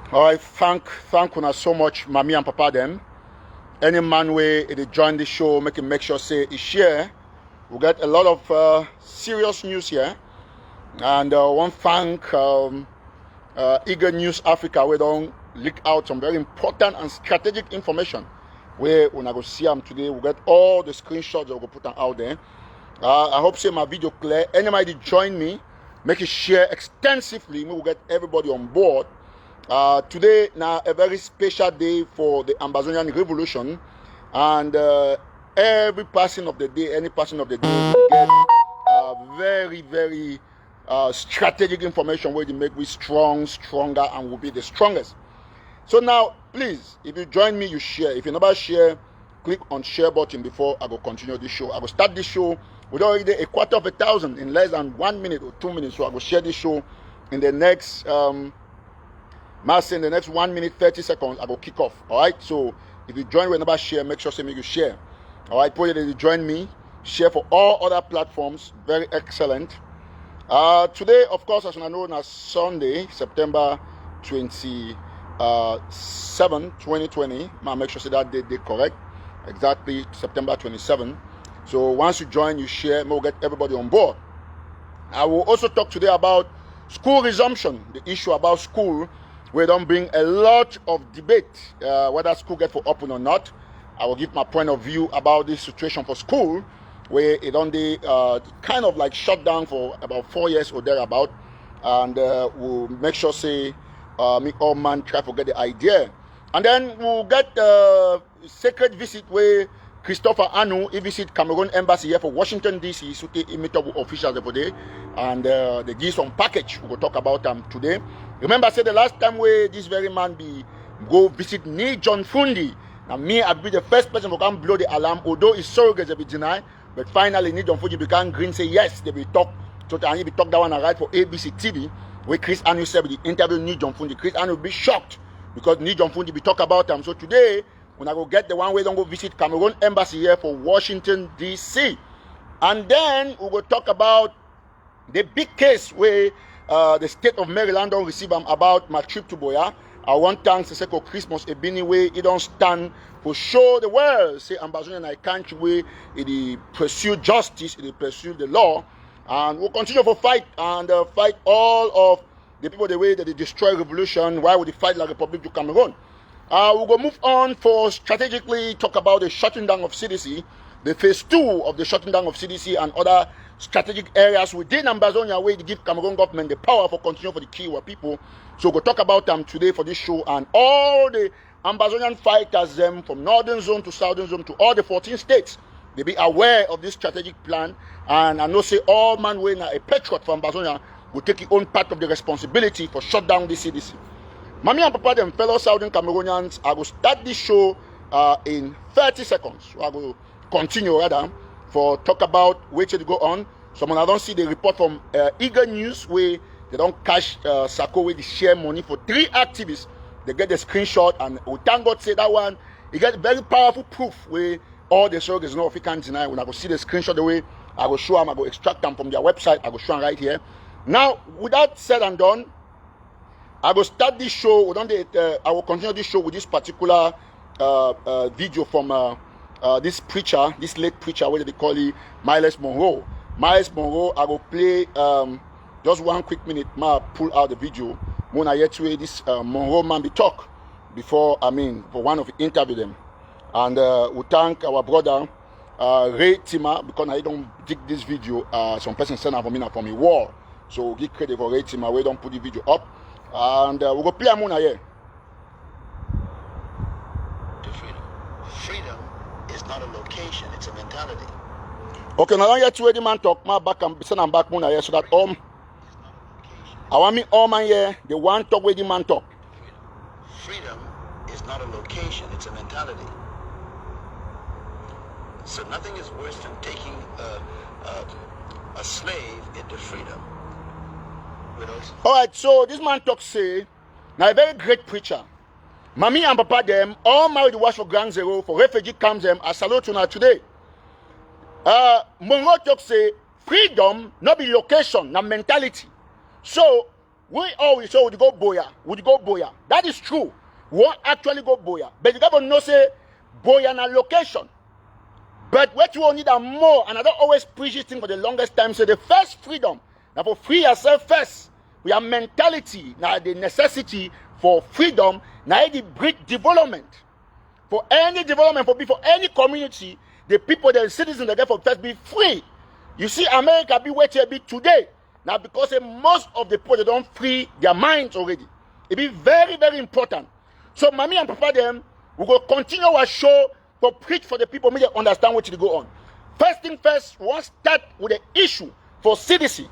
All right, thank you so much, mommy and papa them. Any man way they join the show, make sure say he share. We get a lot of serious news here, and one thank Eager News Africa. We don't leak out some very important and strategic information. Where when I go see them today, we get all the screenshots that we go put them out there. I hope say my video clear. Anybody join me, make it share extensively. We will get everybody on board. Today now a very special day for the Amazonian Revolution, and every person of the day, any person of the day will get very strategic information where they make we stronger, and will be the strongest. So now, please, if you join me, you share. If you never share, click on share button before I go continue this show. I will start this show with already 250,000 in less than 1 minute or 2 minutes. So I will share this show in the next in the next 1 minute 30 seconds. I will kick off. All right. So if you join whenever share, make sure you share. All right. Pray that you join me. Share for all other platforms. Very excellent. Today, of course, as I know, as Sunday, September 27, 2020. Make sure that date correct. Exactly September 27. So once you join, you share, we'll get everybody on board. I will also talk today about school resumption, the issue about school. We don't bring a lot of debate whether school get for open or not. I will give my point of view about this situation for school, where it only kind of like shut down for about 4 years or thereabout, and we'll make sure say me all man try to get the idea, and then we'll get the sacred visit where Christopher Anu he visit Cameroon embassy here for Washington DC. So he meet up with officials for day, and they give some package. We will talk about them today. Remember, I said the last time where this very man be go visit Ni John Fundi. Now me, I'll be the first person who can blow the alarm, although his surrogates will be denied. But finally, Ni John Fundi became green, say yes, they will talk. So and he will talk that one right for ABC TV, where Chris Anu said with the interview Ni John Fundi. Chris Anu will be shocked because Ni John Fundi will talk about them. So today, when I go get the one way, don't go visit Cameroon embassy here for Washington DC, and then we will talk about the big case where the state of Maryland don't receive about my trip to Boya. I want thanks to Sako Christmas Ebini way it don't stand for show the world say Amazonian I country way it pursue justice, it pursue the law, and we'll continue to fight and fight all of the people the way that they destroy revolution. Why would they fight like Republic to Cameroon? We'll go move on for strategically talk about the shutting down of CDC, the phase 2 of the shutting down of CDC and other strategic areas within Amazonia where to give Cameroon government the power for continue for the Kiwa people. So we'll talk about them today for this show, and all the Amazonian fighters them from northern zone to southern zone to all the 14 states. They be aware of this strategic plan, and I know say all man when a patriot from Amazonia will take his own part of the responsibility for shut down the CDC. Mommy and Papa, them fellow Southern Cameroonians, I will start this show in 30 seconds. So I will continue rather for talk about where to go on. Someone I don't see the report from Eager News where they don't cash Sako where they share money for 3 activists. They get the screenshot, and we thank God say that one. You get very powerful proof where all the surrogates know if you can't deny. When I go see the screenshot the way I will show them, I go extract them from their website, I will show them right here. Now, with that said and done, I will start this show. I will continue this show with this particular video from this preacher, this late preacher, what do they call it, Miles Monroe. Miles Monroe, I will play just 1 quick minute. Ma pull out the video. When I yet to this Monroe man be talk before for one of the interview them, and we thank our brother Ray Tima because I don't dig this video. Some person sent out for me now from a wall, so give credit for Ray Tima. We don't put the video up. And we'll go play Amuna here. Freedom is not a location, it's a mentality. Okay, now you two the man talk, my back and send them back Muna here so that I want me all man here, the one talk where the man talk. Freedom is not a location, it's a mentality. So nothing is worse than taking a slave into freedom. All right, so this man talk say, now a very great preacher. Mommy and Papa them all married to watch for Ground Zero for refugee camps them. I salute to now today. Monroe talk say freedom not be location, na mentality. So we always say would go boya. That is true. We won't actually go boya. But you gotta know say boya na location. But what you will need are more, and I don't always preach this thing for the longest time. So the first freedom, now for free yourself first. We have mentality, now the necessity for freedom, now the bring development. For any development, for any community, the people, the citizens, they therefore first be free. You see, America be waiting a bit today. Now because most of the people, they don't free their minds already. It be very, very important. So mommy and papa them, we will continue our show to preach for the people, make them understand what to go on. First thing first, we want to start with the issue for CDC.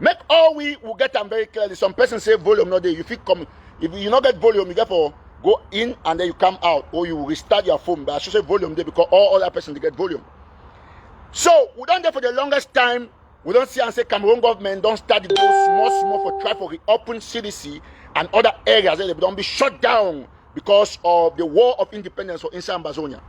Make all we will get them very clearly. Some person say volume not there. You feel come. If you not get volume, you get for go in and then you come out, or you restart your phone. But I should say volume there because all other persons they get volume. So we don't there for the longest time. We don't see and say Cameroon government don't start to go small for try for reopen CDC and other areas that they don't be shut down because of the war of independence for inside Amazonia.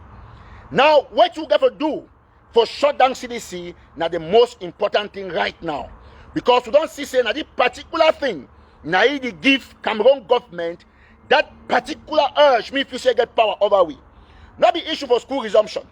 Now, what you got to do for shut down CDC now the most important thing right now. Because we don't see say now this particular thing now it give Cameroon government that particular urge me if you say get power over we. Not the issue for school resumption.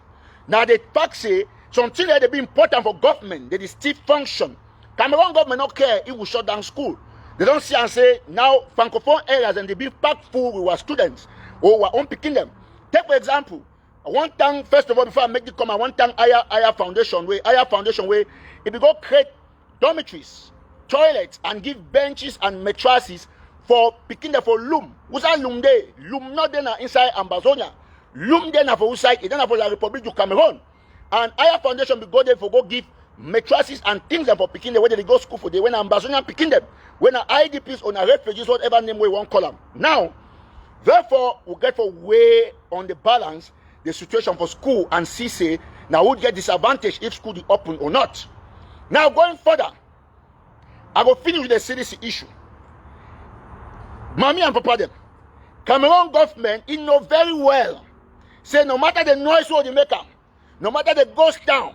Now the fact say something that they be important for government, they still function. Cameroon government don't care it will shut down school. They don't see and say now francophone areas and they be packed full with our students or we are unpicking them. Take for example, one time first of all before I make the comment, one time Aya Foundation where if you go create dormitories, toilets, and give benches and mattresses for picking them for loom. Who's that loom there? Loom not there inside Amazonia. Loom there for outside. It then for the Republic of Cameroon. And Aya Foundation will go there for go give mattresses and things them for picking them. Whether they go school for them, when Amazonian picking them, when IDPs or refugees, whatever name we want call them. Now, therefore, we get for way on the balance the situation for school and CC. Now would get disadvantage if school is open or not. Now going further, I will finish with the CDC issue. Mommy and papa them, Cameroon government, it know very well, say no matter the noise what they make up, no matter the ghost town,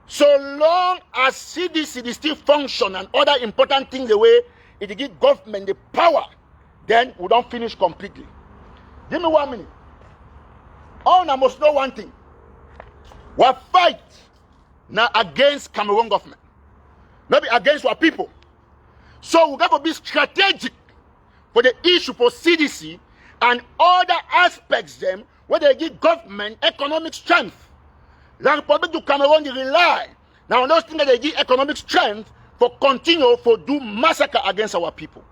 so long as CDC still function and other important things the way it give government the power, then we don't finish completely. Give me 1 minute. All I must know one thing. We fight now against Cameroon government. Maybe against our people. So we got to be strategic for the issue for CDC and other aspects them where they give government economic strength. The Republic of Cameroon they rely now on those things that they give economic strength for continue for do massacre against our people.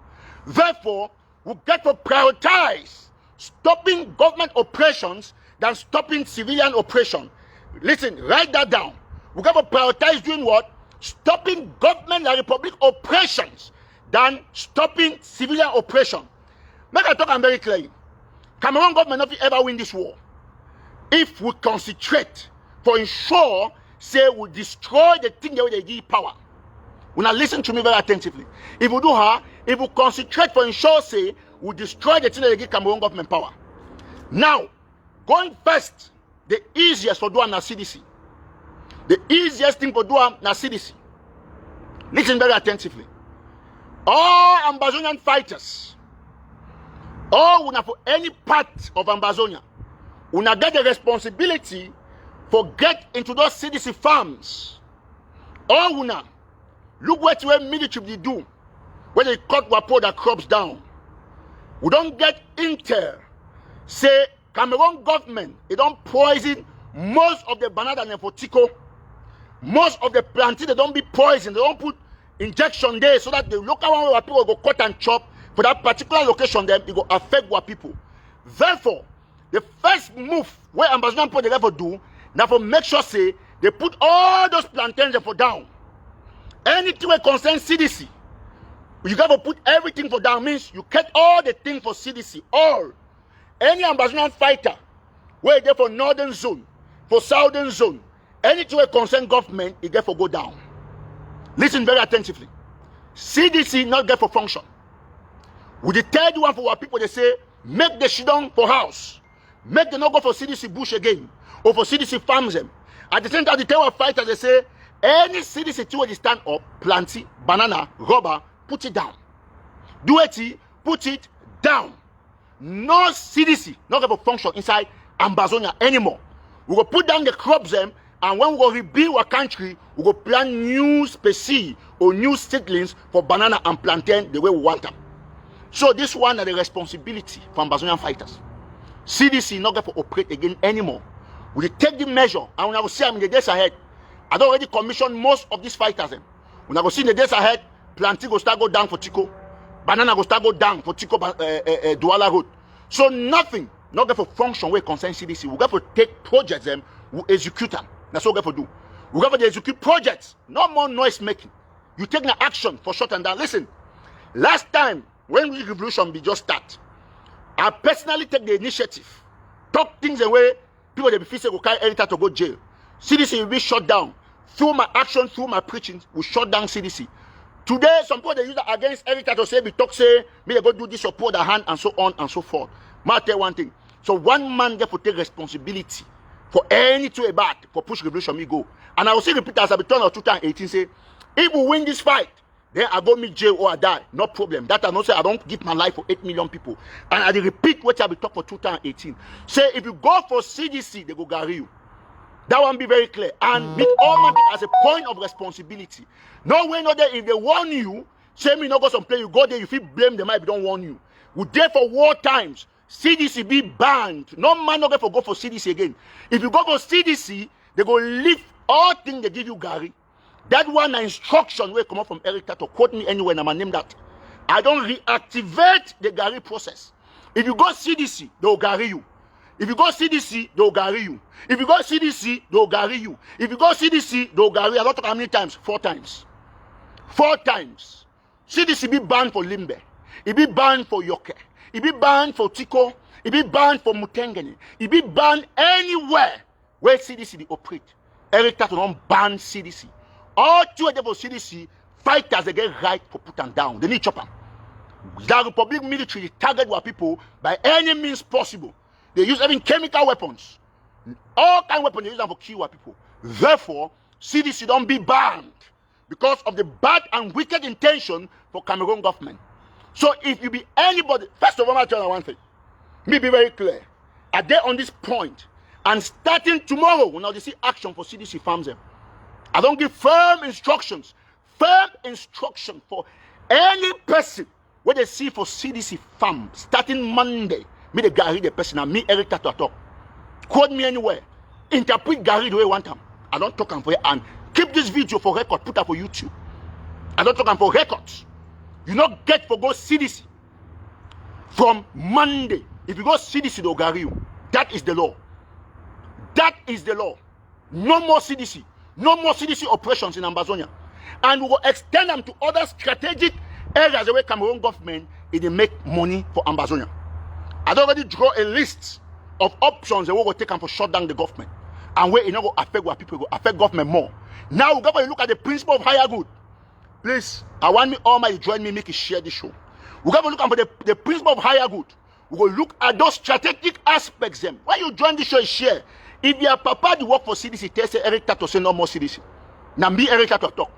Therefore, we got to prioritize stopping government operations than stopping civilian operation. Listen, write that down. We got to prioritize doing what? Stopping government and republic operations than stopping civilian operation. Make I talk very clearly. Cameroon government not ever win this war. If we concentrate for ensure, say we destroy the thing that they give power. When I listen to me very attentively. If we do her, if we concentrate for ensure, say we destroy the thing that they give Cameroon government power. Now, going first, the easiest for doing na CDC. The easiest thing for doing na CDC. Listen very attentively. All Amazonian fighters, all una for any part of Amazonia, una get the responsibility for get into those CDC farms. All una look what the military do when they cut the crops down. We don't get intel. Say Cameroon government, they don't poison most of the banana and potico. Most of the plantain, they don't be poisoned. They don't put injection there so that the local one where people go cut and chop for that particular location, then it will affect our people. Therefore, the first move where Amazonian people they ever do, now for make sure say they put all those plantains for down. Anything that concerns CDC, you got to put everything for down. Means you cut all the things for CDC. All. Any Amazonian fighter, where they for northern zone, for southern zone, anything that concerns government, it get for go down. Listen very attentively. CDC not get for function. With the third one for our people, they say, make the shidong for house. Make them not go for CDC bush again, or for CDC farms them. At the same time, the third fighters, they say, any CDC two they stand up, planty, banana, rubber, put it down. Do it, put it down. No CDC, not going to function inside Ambazonia anymore. We will put down the crops them, and when we will rebuild our country, we will plant new species or new seedlings for banana and plantain the way we want them. So this one is the responsibility for Ambazonian fighters. CDC not going to operate again anymore. We will take the measure, and when I will see them in the days ahead, I don't already commission most of these fighters. When I will see in the days ahead, planting will start go down for Tico. Banana will start go down for Tico Douala Road. So nothing not going to function where concern CDC. We're going to take projects them, we execute them. That's what we're going to do. We're going to execute projects, no more noise making. You take the action for short and down. Listen, last time when the revolution be just start, I personally take the initiative, talk things away. People they be feeling will carry editor to go jail. CDC will be shut down. Through my action, through my preaching, we shut down CDC. Today, some people they use that against editor to say, "Be talk say, me they go do this or pour the hand and so on and so forth." May I tell one thing. So one man get to take responsibility for anything about for push revolution me go. And I will see repeat as I be turned on 2018 say, if we win this fight, then I go meet jail or I die. No problem. That I not say I don't give my life for 8 million people. And I repeat what I be talk for 2018. Say if you go for CDC, they go Garri you. That one be very clear. And meet all man as a point of responsibility. No way, no there. If they warn you, say me not go some place, you go there, you feel blame them if they don't warn you. We there for war times. CDC be banned. No man not going to go for CDC again. If you go for CDC, they go leave all things they give you Garri. That one instruction will come up from Eric Tataw. Quote me anywhere, and I name that. I don't reactivate the Garri process. If you go CDC, they'll Garri you. If you go CDC, they'll Garri you. If you go CDC, they'll Garri you. If you go CDC, they'll Garri. I don't know how many times. 4 times. 4 times. CDC be banned for Limbe. It be banned for Yoke. It be banned for Tico. It be banned for Mutengene. It be banned anywhere where CDC they operate. Eric Tataw don't ban CDC. All 2 of them for CDC fighters they get right for put them down. They need chopper. The Republic military target our people by any means possible. They use even chemical weapons. All kind of weapons they use them for kill our people. Therefore, CDC don't be banned because of the bad and wicked intention for Cameroon government. So if you be anybody, first of all, I tell you one thing. Me be very clear. Are they on this point? And starting tomorrow, when I see action for CDC farms them. I don't give firm instructions for any person where they see for CDC farm starting Monday. Me the Garri the person and me Eric Tataw talk. Quote me anywhere. Interpret Garri the way I want them. I don't talk them for you and keep this video for record. Put up for YouTube. I don't talk them for records. You not get for go CDC from Monday. If you go CDC, they'll Garri you. That is the law. That is the law. No more CDC. No more CDC operations in Ambazonia. And we will extend them to other strategic areas where Cameroon government is make money for Ambazonia. I already draw a list of options that we will take them for shut down the government. And where it not go affect what people go affect government more. Now we're going to look at the principle of higher good. Please, I want me all my join me make it share this show. We're going to look at the principle of higher good. We will look at those strategic aspects them. When you join the show, share. If your papa do work for CDC, tell say Eric Tataw say no more CDC. Now me Eric Tataw talk.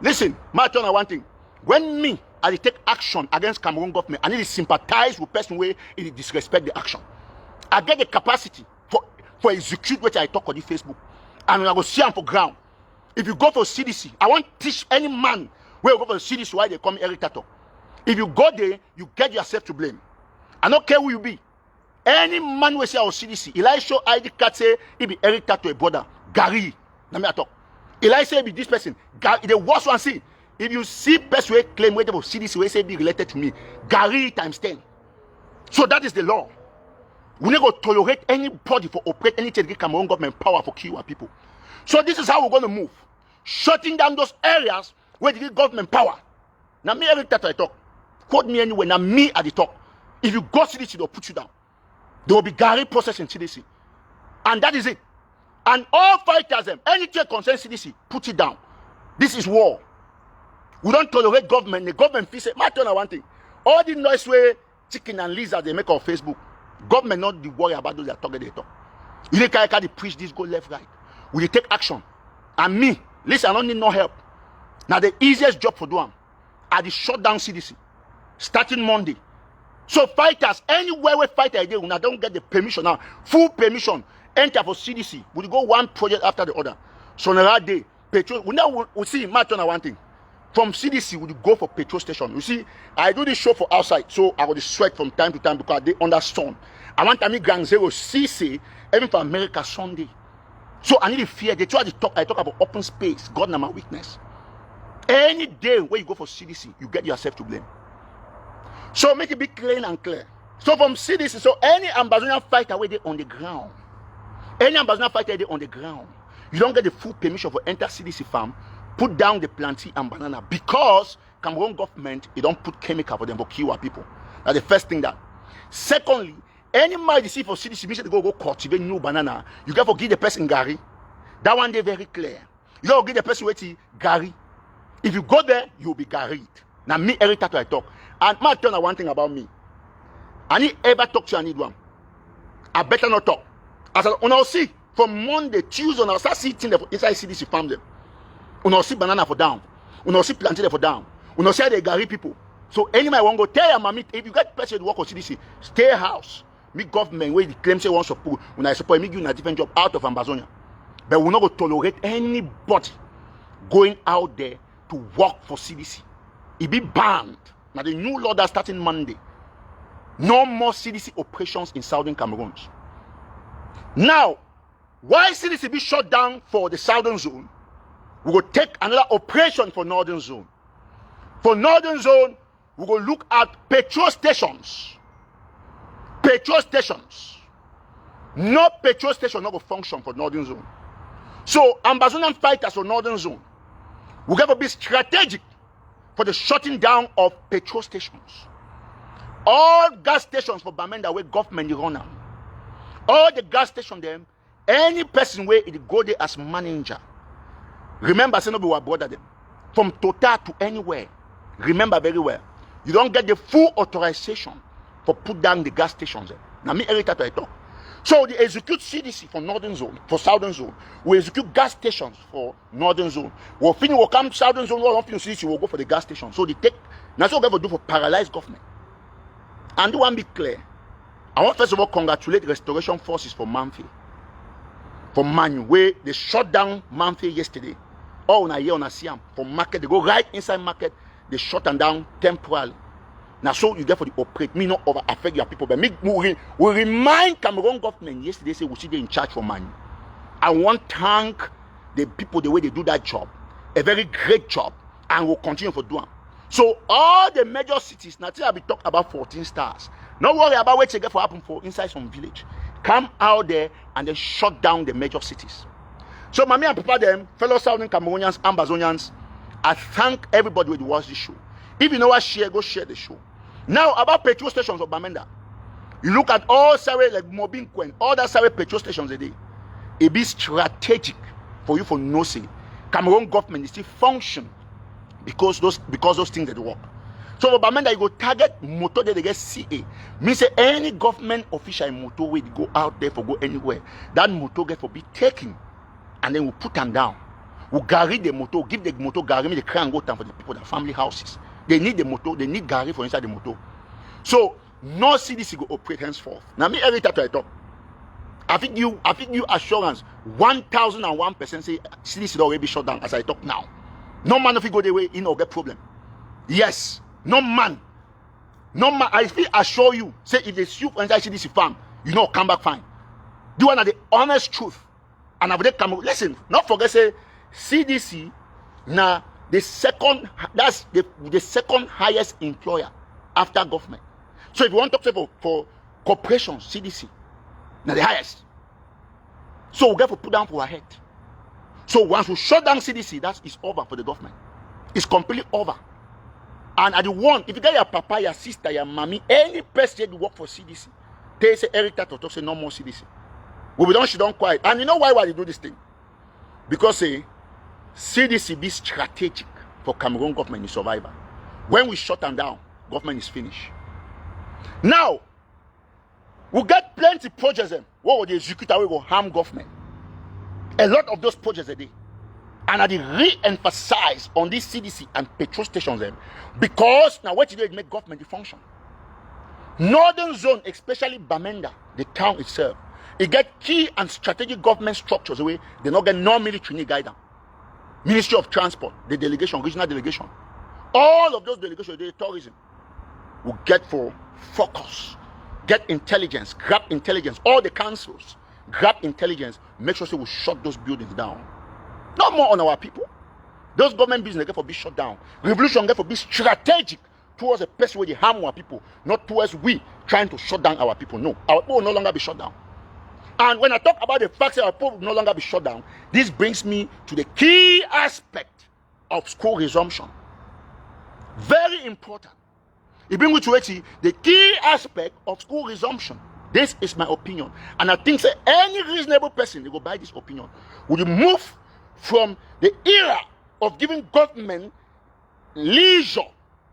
Listen, my turn on one thing. When me I take action against Cameroon government, I need to sympathize with person where it disrespect the action. I get the capacity for execute what I talk on the Facebook. And I go see them for ground. If you go for CDC, I want to teach any man where you go for CDC why they come Eric Tataw. If you go there, you get yourself to blame. I don't care who you be. Any man will say our CDC. Elisha ID card say he be Eric Tataw a brother. Garri. Let me talk. Elisha say be this person. Garri, the worst one see. If you see person who claim whether CDC will say be related to me, Garri times 10. So that is the law. We never tolerate anybody for operate anything to give Cameroon government power for kill our people. So this is how we're going to move. Shutting down those areas where they give government power. Now me Eric Tataw I talk. Quote me anywhere. Now me at the talk. If you go CDC, they'll put you down. There will be Garri process in CDC. And that is it. And all fighters, anything concern CDC, put it down. This is war. We don't tolerate government. The government feels it. My turn on one thing. All the noise where chicken and lizard they make on Facebook, government not the worry about those that talk they talk. You can't preach this, go left, right. We take action. And me, listen, I don't need no help. Now the easiest job for doing, I the shut down CDC. starting Monday. So fighters, anywhere we fight a day, we don't get the permission now, full permission, enter for CDC. We go one project after the other. So on that day, petrol, we see, match on one thing. From CDC, we go for petrol station. You see, I do this show for outside, so I will sweat from time to time because they under sun. I want to meet Ground Zero CC, even for America Sunday. So I need to fear. They try to talk. I talk about open space. God, not my weakness. Any day where you go for CDC, you get yourself to blame. So make it be clean and clear. So from CDC, so any Ambazonian fighter where they on the ground, any Ambazonian fighter they on the ground, you don't get the full permission for enter CDC farm, put down the plantain and banana because Cameroon government, they don't put chemical for them for kill our people. That's the first thing that. Secondly, any man you see for CDC, mission to go cultivate new banana, you got to give the person Garri. That one they very clear. You got to give the person waiting Garri. If you go there, you'll be garried. Now me every time I talk. And my tell you one thing about me. I need ever talk to you, I need one. I better not talk. As I will see from Monday, Tuesday, I start seeing things inside CDC farm them. We'll see banana for down. We'll see plantain for down. We'll see the Garri people. So anybody want to go tell your mommy, if you get person to work on CDC, stay house. Me government where the claim say one support, when I support me give a different job out of Ambazonia. But we're not going to tolerate anybody going out there to work for CDC. It be banned. Now the new law that's starting Monday. No more CDC operations in Southern Cameroon. Now, why CDC be shut down for the Southern Zone? We will take another operation for Northern Zone. For Northern Zone, we will look at petrol stations. Petrol stations. No petrol station not will function for Northern Zone. So, Ambazonian fighters for Northern Zone, we have to be strategic for the shutting down of petrol stations. All gas stations for Bamenda where government run them. All the gas stations them, any person where it go there as manager. Remember, say no be what brother them. From Tataw to anywhere. Remember very well. You don't get the full authorization for put down the gas stations there. Now me every time I talk. So they execute CDC for Northern Zone, for Southern Zone. We execute gas stations for Northern Zone. We'll finish, we'll come Southern Zone, we'll finish CDC, we'll go for the gas station. So they take, that's what we're going to do for paralyzed government. And do one be clear. I want first of all congratulate Restoration Forces for Manfi. For Manu, where they shut down Manfi yesterday. All on a year on a Siam. For market, they go right inside market, they shut them down temporarily. Now, so you get for the operate, me not over affect your people, but me we remind Cameroon government yesterday say we see they in charge for money. I want to thank the people the way they do that job, a very great job, and will continue for doing. So all the major cities, now I'll be talking about 14 stars. Don't worry about what you get for happen for inside some village. Come out there and then shut down the major cities. So, mommy and papa them, fellow Southern Cameroonians, Ambazonians, I thank everybody who watch this show. If you know what share, go share the show. Now, about petrol stations of Bamenda. You look at all Sawe, like Mobin Quen, all that Sawe petrol stations a day. It be strategic for you for no say. Cameroon government is still function because those things that work. So for Bamenda, you go target motor that they get CA. Means say any government official in motor will go out there for go anywhere. That motor get for be taken. And then we put them down. We Garri the motor, give the motor Garri, me the cry and go down for the people, their family houses. They need the motor, they need Garri for inside the motor. So no CDC go operate henceforth. Now me every time I talk, I think you assurance 1001% say CDC already be shut down as I talk now. No man if you go the way in or get problem. Yes, no man. I feel assure you, say if they sue for inside CDC farm, you know come back fine. Do one of the honest truth. And I've come. Listen, not forget say CDC now the second, that's the second highest employer after government. So if you want to talk for corporations, CDC, now the highest. So we get to put down for our head. So once we shut down CDC, that is over for the government. It's completely over. And at the one, if you get your papa, your sister, your mommy, any person that work for CDC, they say every time to talk say no more CDC. We don't she don't quiet. And you know why they do this thing? Because CDC be strategic for Cameroon government in survival. When we shut them down, government is finished. Now, we get plenty projects what will they execute away will harm government. A lot of those projects a day. And I re-emphasize on this CDC and petrol stations them because now what you do is make government function. Northern zone, especially Bamenda, the town itself, it get key and strategic government structures away. They not get non-military need guide them. Ministry of Transport, the delegation, regional delegation, all of those delegations, the tourism, will get for focus, get intelligence, grab intelligence. All the councils grab intelligence, make sure we shut those buildings down. Not more on our people. Those government business get for be shut down. Revolution get for be strategic towards a person where they harm our people, not towards we trying to shut down our people. No, our people will no longer be shut down. And when I talk about the fact that our people will no longer be shut down, this brings me to the key aspect of school resumption. Very important. It brings me to the key aspect of school resumption. This is my opinion. And I think that any reasonable person, they go by this opinion, would move from the era of giving government leisure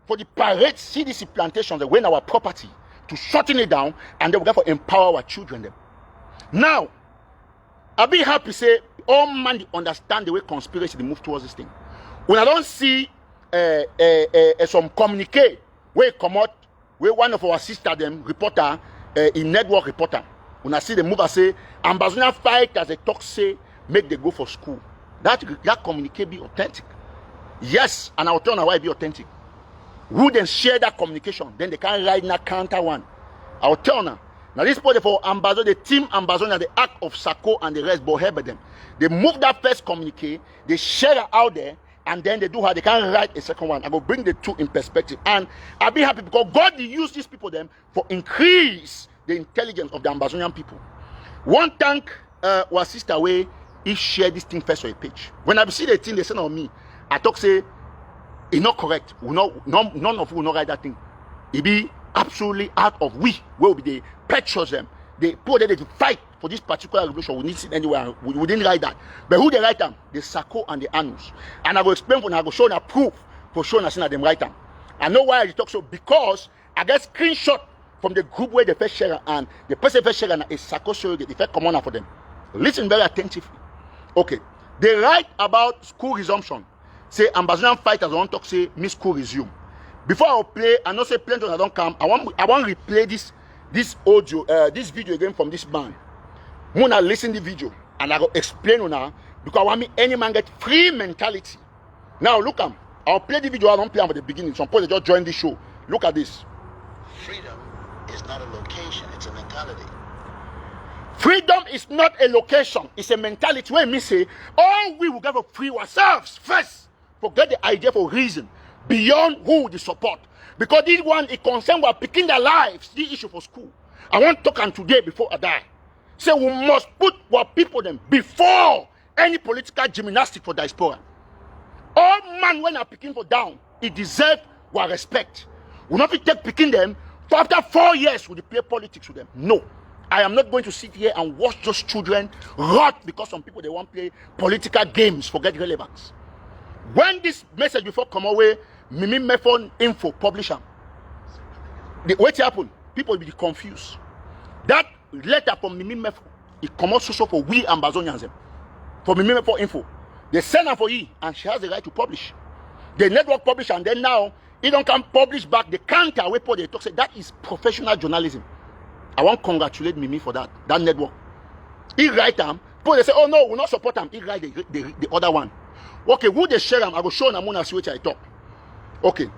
for the pirate CDC plantations that win our property to shutting it down, and then we got to empower our children them. Now, I'll be happy to say all man understand the way conspiracy they move towards this thing. When I don't see some communique where come out, where one of our sister them reporter in network reporter, when I see the move, I say Ambazonian fight as a talk say make they go for school. That communique be authentic. Yes, and I'll tell you why it be authentic. Who then share that communication, then they can write na counter one. I'll tell you now this point for Ambazo, the team Ambazo, the act of Sako and the rest, but them. They move that first communique, they share it out there, and then they do how they can write a second one. I will bring the two in perspective. And I'll be happy because God use these people them for increase the intelligence of the Ambazonian people. One thank our sister way, he shared this thing first on a page. When I see the thing they send on me, I talk say, it's not correct. None of you will not write that thing. It be absolutely out of we will be the petrol them. They put that they fight for this particular revolution. We need it anywhere. We didn't write that. But who they write them? The Sako and the Anus. And I will explain when I will show a proof for showing us that them write them. I know why I talk so because I get screenshot from the group where the first share and the person first share is Sako surrogate. The first commander for them. Listen very attentively. Okay. They write about school resumption. Say Ambazonian fighters want to talk say miss school resume. Before I play, I know say plenty I don't come. I want replay this audio, this video again from this man. Muna listen the video and I go explain now because I want me any man get free mentality. Now look I'll play the video. I don't play at the beginning. Some people just join the show. Look at this. Freedom is not a location; it's a mentality. Freedom is not a location; it's a mentality. Where me say, all we will get to free ourselves first. Forget the idea for reason beyond who the support. Because this one is concerned with picking their lives, the issue for school. I want to talk on today before I die. Say we must put our people them before any political gymnastics for diaspora. All man when are picking for down, it deserves our respect. We not be take picking them for after 4 years we play politics with them. No. I am not going to sit here and watch those children rot because some people they want to play political games, forget relevance. When this message before come away, Mimi Mefon info publisher. What happened? People will be confused. That letter from Mimi Mefon, it come out so for we Ambazonians. For Mimi Mefon info. They send her for you and she has the right to publish. The network publish and then now it don't come publish back the counter where they talk say that is professional journalism. I want to congratulate Mimi for that network. He write them, but they say, oh no, we'll not support them. He write the other one. Okay, who they share them? I will show them and see what I talk. Okay.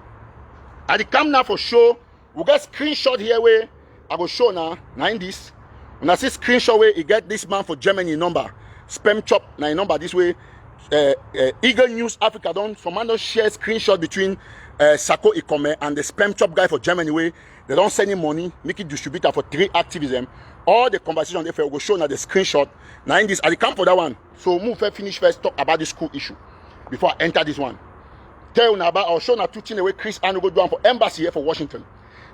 I come now for show. We got screenshot here where I will show now in this. When I see screenshot where you get this man for Germany number. Spam chop now number this way. Eagle News Africa don't share screenshot between Sako Ikome and the spam chop guy for Germany way. They don't send him money, make it distributor for 3 activism. All the conversation they will show now the screenshot. Now in this, I come for that one. So move finish first, talk about the school issue before I enter this one. Tell you now about I'll show now 2 things away Chris and go down for embassy here for Washington.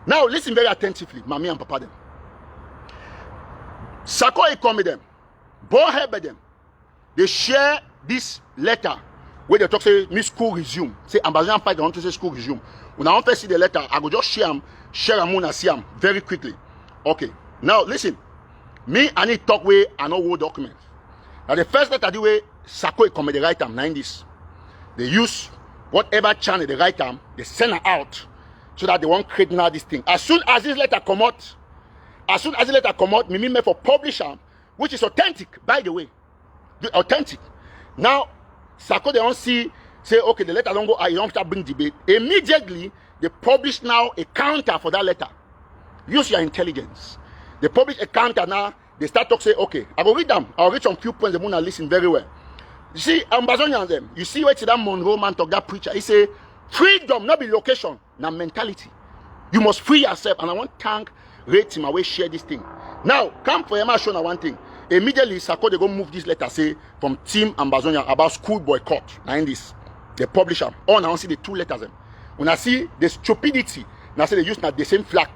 Now listen very attentively, mommy and papa them. Sako Ikome them, Bohebe them. They share this letter where they talk say me school resume. Say Ambazonian fight, they want to say school resume. When I want to see the letter, I go just share them and see them very quickly. Okay. Now listen. Me I need talk way and no word document. Now the first letter the way Sako come the right time, 90s. They use whatever channel they write them, they send her out so that they won't create now this thing. As soon as this letter come out, me made for publisher, which is authentic, by the way. Authentic. Now, Sako they don't say, okay, the letter don't go, you don't have to bring debate. Immediately, they publish now a counter for that letter. Use your intelligence. They publish a counter now, they start to say, okay, I will read them. I'll read some few points, the moon and listen very well. You see, Ambazonian them. You see where that Monroe man talk, that preacher. He say, freedom, not be location, now mentality. You must free yourself. And I want to thank, rate him away, share this thing. Now, come for Emma show one thing. Immediately, Sako, they go move this letter, say, from Team Ambazonian about school boycott. Now in this, they publish them. Oh, now I see the two letters. Them. When I see the stupidity, now say they use not the same flag.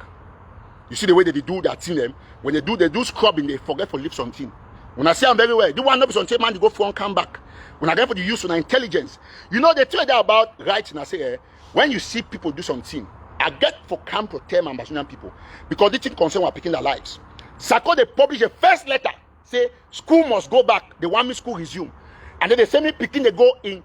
You see the way they do that thing them. When they do scrubbing, they forget for lips on thing. When I say I'm very well, do one not on man, they go for and come back. When I get for the use of intelligence, you know they tell you about rights and I say, when you see people do something, I get for camp to tell Ambazonian people because they think concern are picking their lives. Sako they publish a first letter, say school must go back, they want me school resume. And then they send me picking they go in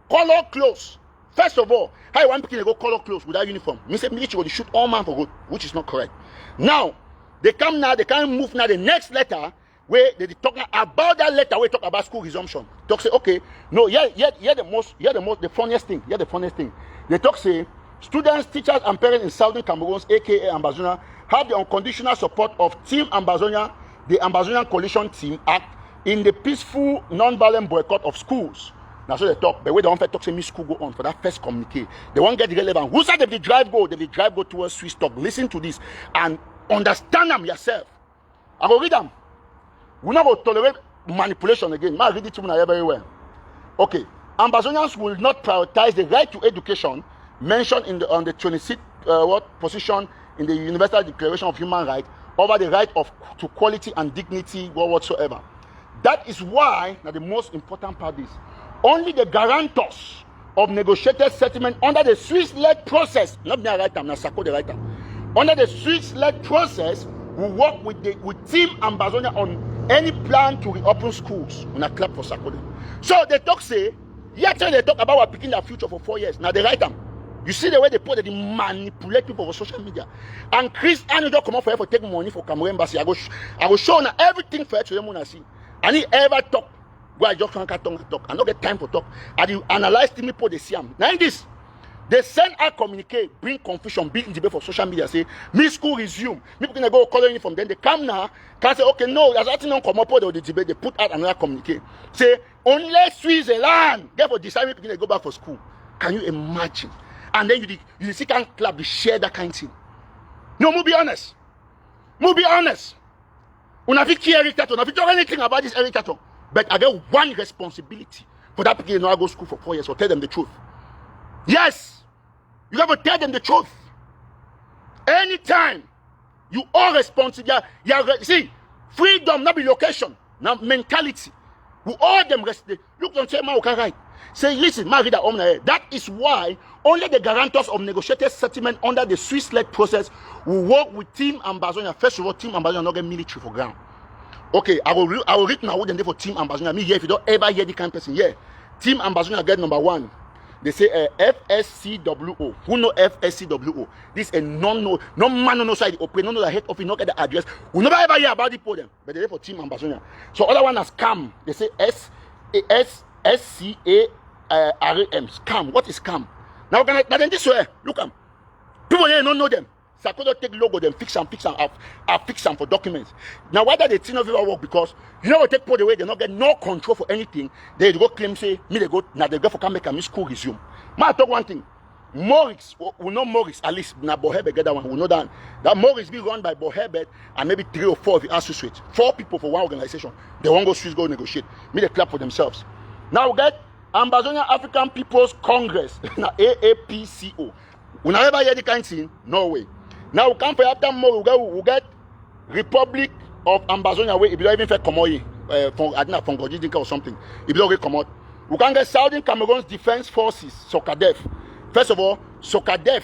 color clothes. First of all, how you want picking they go color clothes without uniform? Me say military will shoot all man for good, which is not correct. Now, they come now, they can't move now the next letter. Where they talk about that letter, we talk about school resumption. Talk say, okay, no, the funniest thing. They talk say, students, teachers, and parents in Southern Cameroon, aka Ambazonia, have the unconditional support of Team Ambazonia, the Ambazonian Coalition Team Act, in the peaceful, non-violent boycott of schools. Now so they talk, but where they want to talk say me school go on for that first communique. They won't get relevant. Who said they will drive go? They will drive go towards Swiss talk. Listen to this and understand them yourself. I go read them. We're not going to tolerate manipulation again. I read it to me very well. Okay. Ambazonians will not prioritize the right to education mentioned on the 26th position in the Universal Declaration of Human Rights over the right to quality and dignity or whatsoever. That is why, now the most important part is, only the guarantors of negotiated settlement under the Swiss-led process, not me write them, now Sako the writer, under the Swiss-led process will work with Team Ambazonia on any plan to reopen schools. When I clap for Sako. So they talk say, they talk about what picking their future for 4 years. Now they write them. You see the way they put it, they manipulate people for social media. And Chris and don't come out for take money for Cameroon embassy. I go show now everything for them when I see. And he ever talk. Go I just can't talk. I don't get time for talk. And you analyze the people they see them. Now in this, they send out communicate, bring confusion, bring debate for social media, say, me school resume. Me can go color uniform. Then they come now, can say, okay, no, there's nothing don't come up with the debate, they put out another communicate. Say, only Switzerland, therefore decide me can go back for school. Can you imagine? And then you see can club, you share that kind of thing. No, move be honest. Move be honest. We have to care anything about this irritator. But I get one responsibility for that people not go to school for 4 years, so tell them the truth. Yes, you have to tell them the truth. Anytime you are responsible, see, freedom, not be location, now mentality. We all them rest. Look, don't say, man, okay, right. Say, listen, man, read that. That is why only the guarantors of negotiated settlement under the Swiss-led process will work with Team Ambazonia. First of all, Team Ambazonia not get military for ground. Okay, I will read now what they for Team Ambazonia. Me here, if you don't ever hear the kind of person, yeah. Team Ambazonia get number 1. They say FSCWO. Who know FSCWO? This is a no man no side operate, no head office, no get the address. We never ever hear about the podium, but they're for Team Ambazonia. So other one has scam. They say SCARM. Scam. What is scam? Now then this way, look them. People here don't know them. Sako don't take logo, then fix them for documents. Now why that they think of it work? Because you know what take put away, they not get no control for anything. They go claim say me they go now they go for come make a school resume. Ma talk one thing. Morris, we know Morris, at least na Bohebe get that one. We know that Morris be run by Bohebe and maybe 3 or 4 if you ask to switch. 4 people for one organization. They won't go Swiss go negotiate. Me they clap for themselves. Now we get Ambazonia African People's Congress, now AAPCO. We never hear the kind of thing, no way. Now we come for after more, we get Republic of Ambazonia where if you don't even come out from Gojidinka or something, if you don't come out. We can get Southern Cameroon's Defense Forces, SOCADEF. First of all, SOCADEF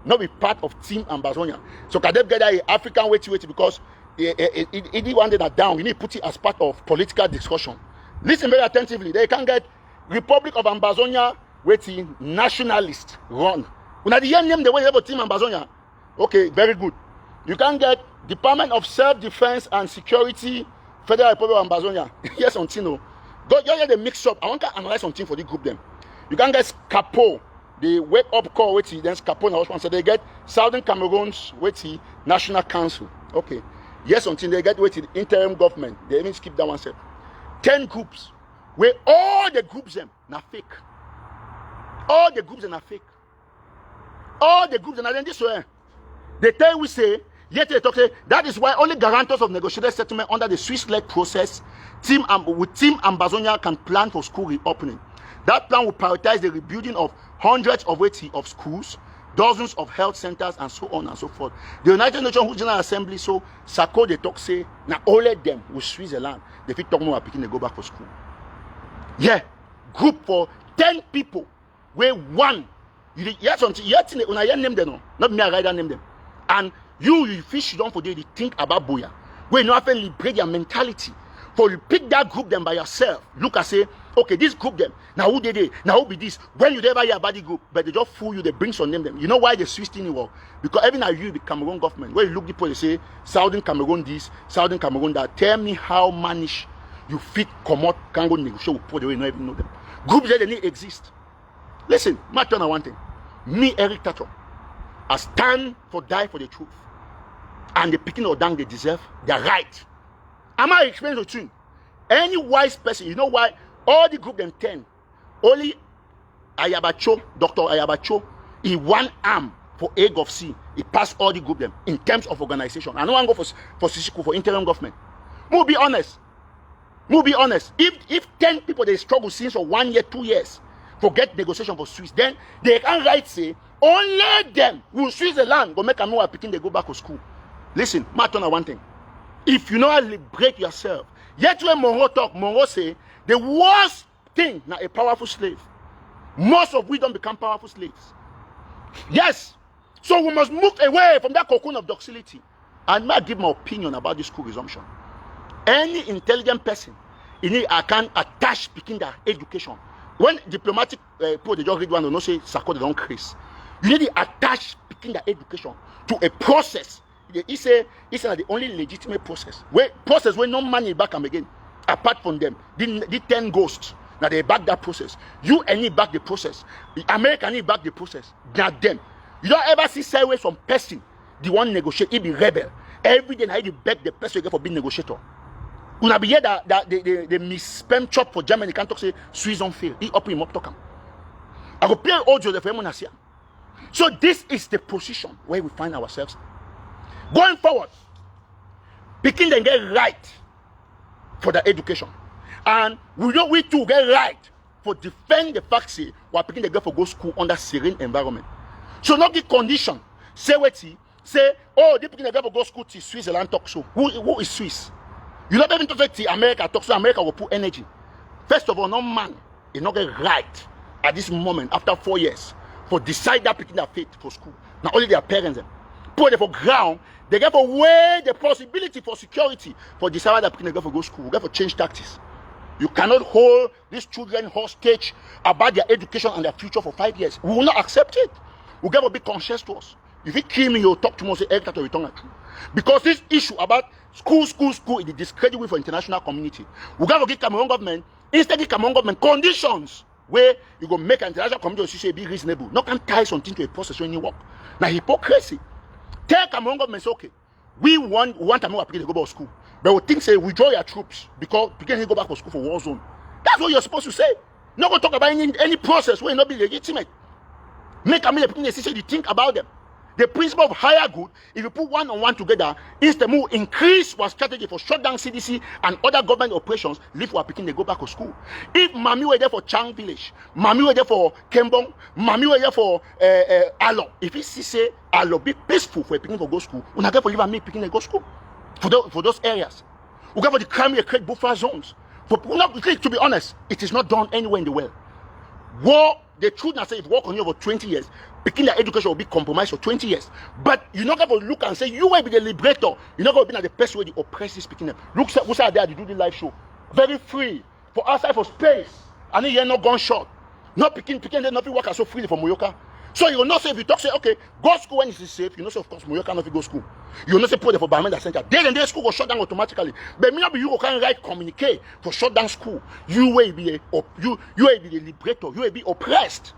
not be part of Team Ambazonia. SOCADEF get that African way because it one that down, you need to put it as part of political discussion. Listen very attentively. They can get Republic of Ambazonia waiting nationalist run. Una the name the way you have a team Ambazonia. Okay, very good. You can get Department of Self-Defense and Security, Federal Republic of Ambazonia. Yes, on Tino. Go get the mix up. I want to analyze something for the group them. You can get Sako, the wake up call waiting, then Sako now so they get Southern Cameroon's waiting National Council. Okay. Yes, until they get waiting interim government. They even skip that one step. 10 groups. Where all the groups them na fake. All the groups are fake. All the groups are then this way. They tell we say, yet they talk say that is why only guarantors of negotiated settlement under the Swiss-led process, Team Ambazonia can plan for school reopening. That plan will prioritize the rebuilding of hundreds of schools, dozens of health centers, and so on and so forth. The United Nations General Assembly, so Sako they talk say, now all of them with Switzerland, they fit talk more picking they go back for school. Yeah, group for 10 people, where one, yes, until yet when I name them, not me, I rather name them. And you fish down for they think about Boya. Where you have to liberate their mentality. For you pick that group them by yourself. Look and say, okay, this group them. Now who they? Now who be this? When you never hear about the group, but they just fool you, they bring some name them. You know why they Swiss thing work? Because even now you the Cameroon government, where you look people, they say Southern Cameroon this, Southern Cameroon that. Tell me how manage you fit come out can go negotiate with people they will not even know them. Groups that they need exist. Listen, my turn on one thing. Me, Eric Tataw, I stand for die for the truth. And the picking or down they deserve, they're right. Am I explaining the truth? Any wise person, you know why? All the group them 10, only Ayabacho, Dr. Ayabacho, he one arm for A of C. He passed all the group them in terms of organization. I don't want to go for Sako for interim government. We'll be honest. We'll be honest. If 10 people they struggle since for 1 year, 2 years, forget negotiation for Swiss, then they can write say only them will Swiss the land go make a more picking they go back to school. Listen, my turn on one thing. If you know how to liberate yourself, yet when Monroe talk, Monroe say the worst thing now a powerful slave. Most of we don't become powerful slaves. Yes. So we must move away from that cocoon of docility. And I give my opinion about this school resumption. Any intelligent person, I can attach picking their education. When diplomatic people they just read one, they don't say Sako they don't crease. You need to attach picking their education to a process. It's the only legitimate process. Where no money back them again. Apart from them, the 10 ghosts. Now they back that process. You any back the process. The American need back the process. Not them. You don't ever see sideways from person. The one negotiate, he be rebel. Every day now you beg the person you get for being negotiator. Una be here that the miss spam chop for Germany can't talk say Swiss on fail. He up him up talk him. I go play audio the for. So this is the position where we find ourselves. Going forward, picking them get right for the education. And we too get right for defend the fact say we're picking the girl for go school under serene environment. So not give condition. Say what say, oh, they picking the girl for go school to Switzerland talk so. Who is Swiss? You not even talk to America talk so America will put energy. First of all, no man is not get right at this moment after 4 years for decide that picking their faith for school. Now only their parents them. Put them for ground, they get for weigh the possibility for security for decide that picking the girl for go school. We get for change tactics. You cannot hold these children hostage about their education and their future for 5 years. We will not accept it. We get to be conscious to us. If you kill me, you'll talk to me say Eric to return at you. Because this issue about school is the discredit for international community. We got to give Cameroon government, instead of Cameroon government conditions where you go make an international community say be reasonable. Not can tie something to a process when you work. Now hypocrisy. Tell Cameroon government say okay, we want Cameroon to go back to school. But we think say withdraw your troops because people can go back to school for war zone. That's what you're supposed to say. Not going to talk about any process where it not be legitimate. Make Cameroon people necessarily think about them. The principle of higher good, if you put one on one together, is the move increase our strategy for shut down CDC and other government operations, leave our picking they go back to school. If Mami were there for Chang Village, Mami were there for Kembong, Mami were there for Alo, if he say Alo be peaceful for a picking to go school, we not get for you and me picking to go school for those areas. We get for the crime create buffer zones. To be honest, it is not done anywhere in the world. War, the truth now say if work on you over 20 years, picking their education will be compromised for 20 years. But you're not going to look and say, you will be the liberator. You're not going to be like the best way the oppressed is picking them. Look, who's out there to do the live show. Very free. for outside for space. And you're not gunshot. Not picking, they not work so freely for Moyoka. So you will not say, if you talk, say, okay, go school when it is safe, you know, say, of course, Moyoka not go school. You will not say, put it for Bamenda Center. Then and there, school will shut down automatically. But maybe you can write communicate for shut down school. You will be the liberator, you will be oppressed.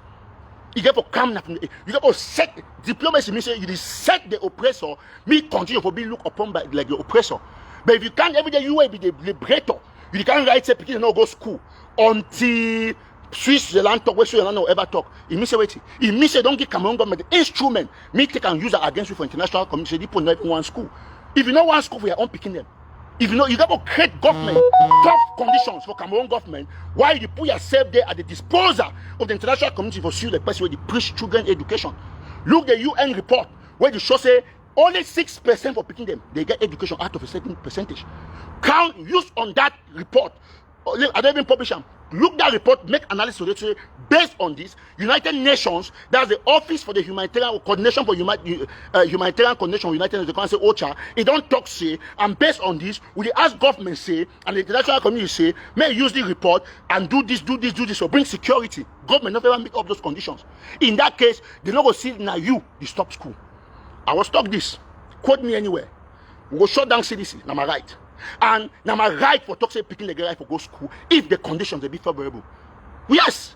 You get for calm, you get for set diplomacy, means you set the oppressor, me continue for being looked upon by like the oppressor. But if you can't every day, you will be the liberator. You can't write say, people not go school until Switzerland talk, where Switzerland no ever talk. It means wait. It means they don't give Cameroon government the instrument. Me take and use that against you for international community. They put not even one school. If you know one school, we are on picking them. If you know you got to create government tough conditions for Cameroon government, why you put yourself there at the disposal of the international community for see the person where they preach children education. Look the UN report where the show say only 6% for picking them they get education out of a certain percentage. Count use on that report. I don't even publish them. Look that report, make analysis based on this. United Nations, that's the Office for the Humanitarian Coordination for Humanitarian Coordination, United Nations, they say OCHA. It don't talk say, and based on this, we ask government say, and the international community say, may use the report and do this, or bring security. Government never meet up those conditions. In that case, they not go see now you, the stop school. I will stop this. Quote me anywhere. We will shut down CDC. Now my right. And now my right for talk say picking the guy for go school if the conditions they be favorable. Yes.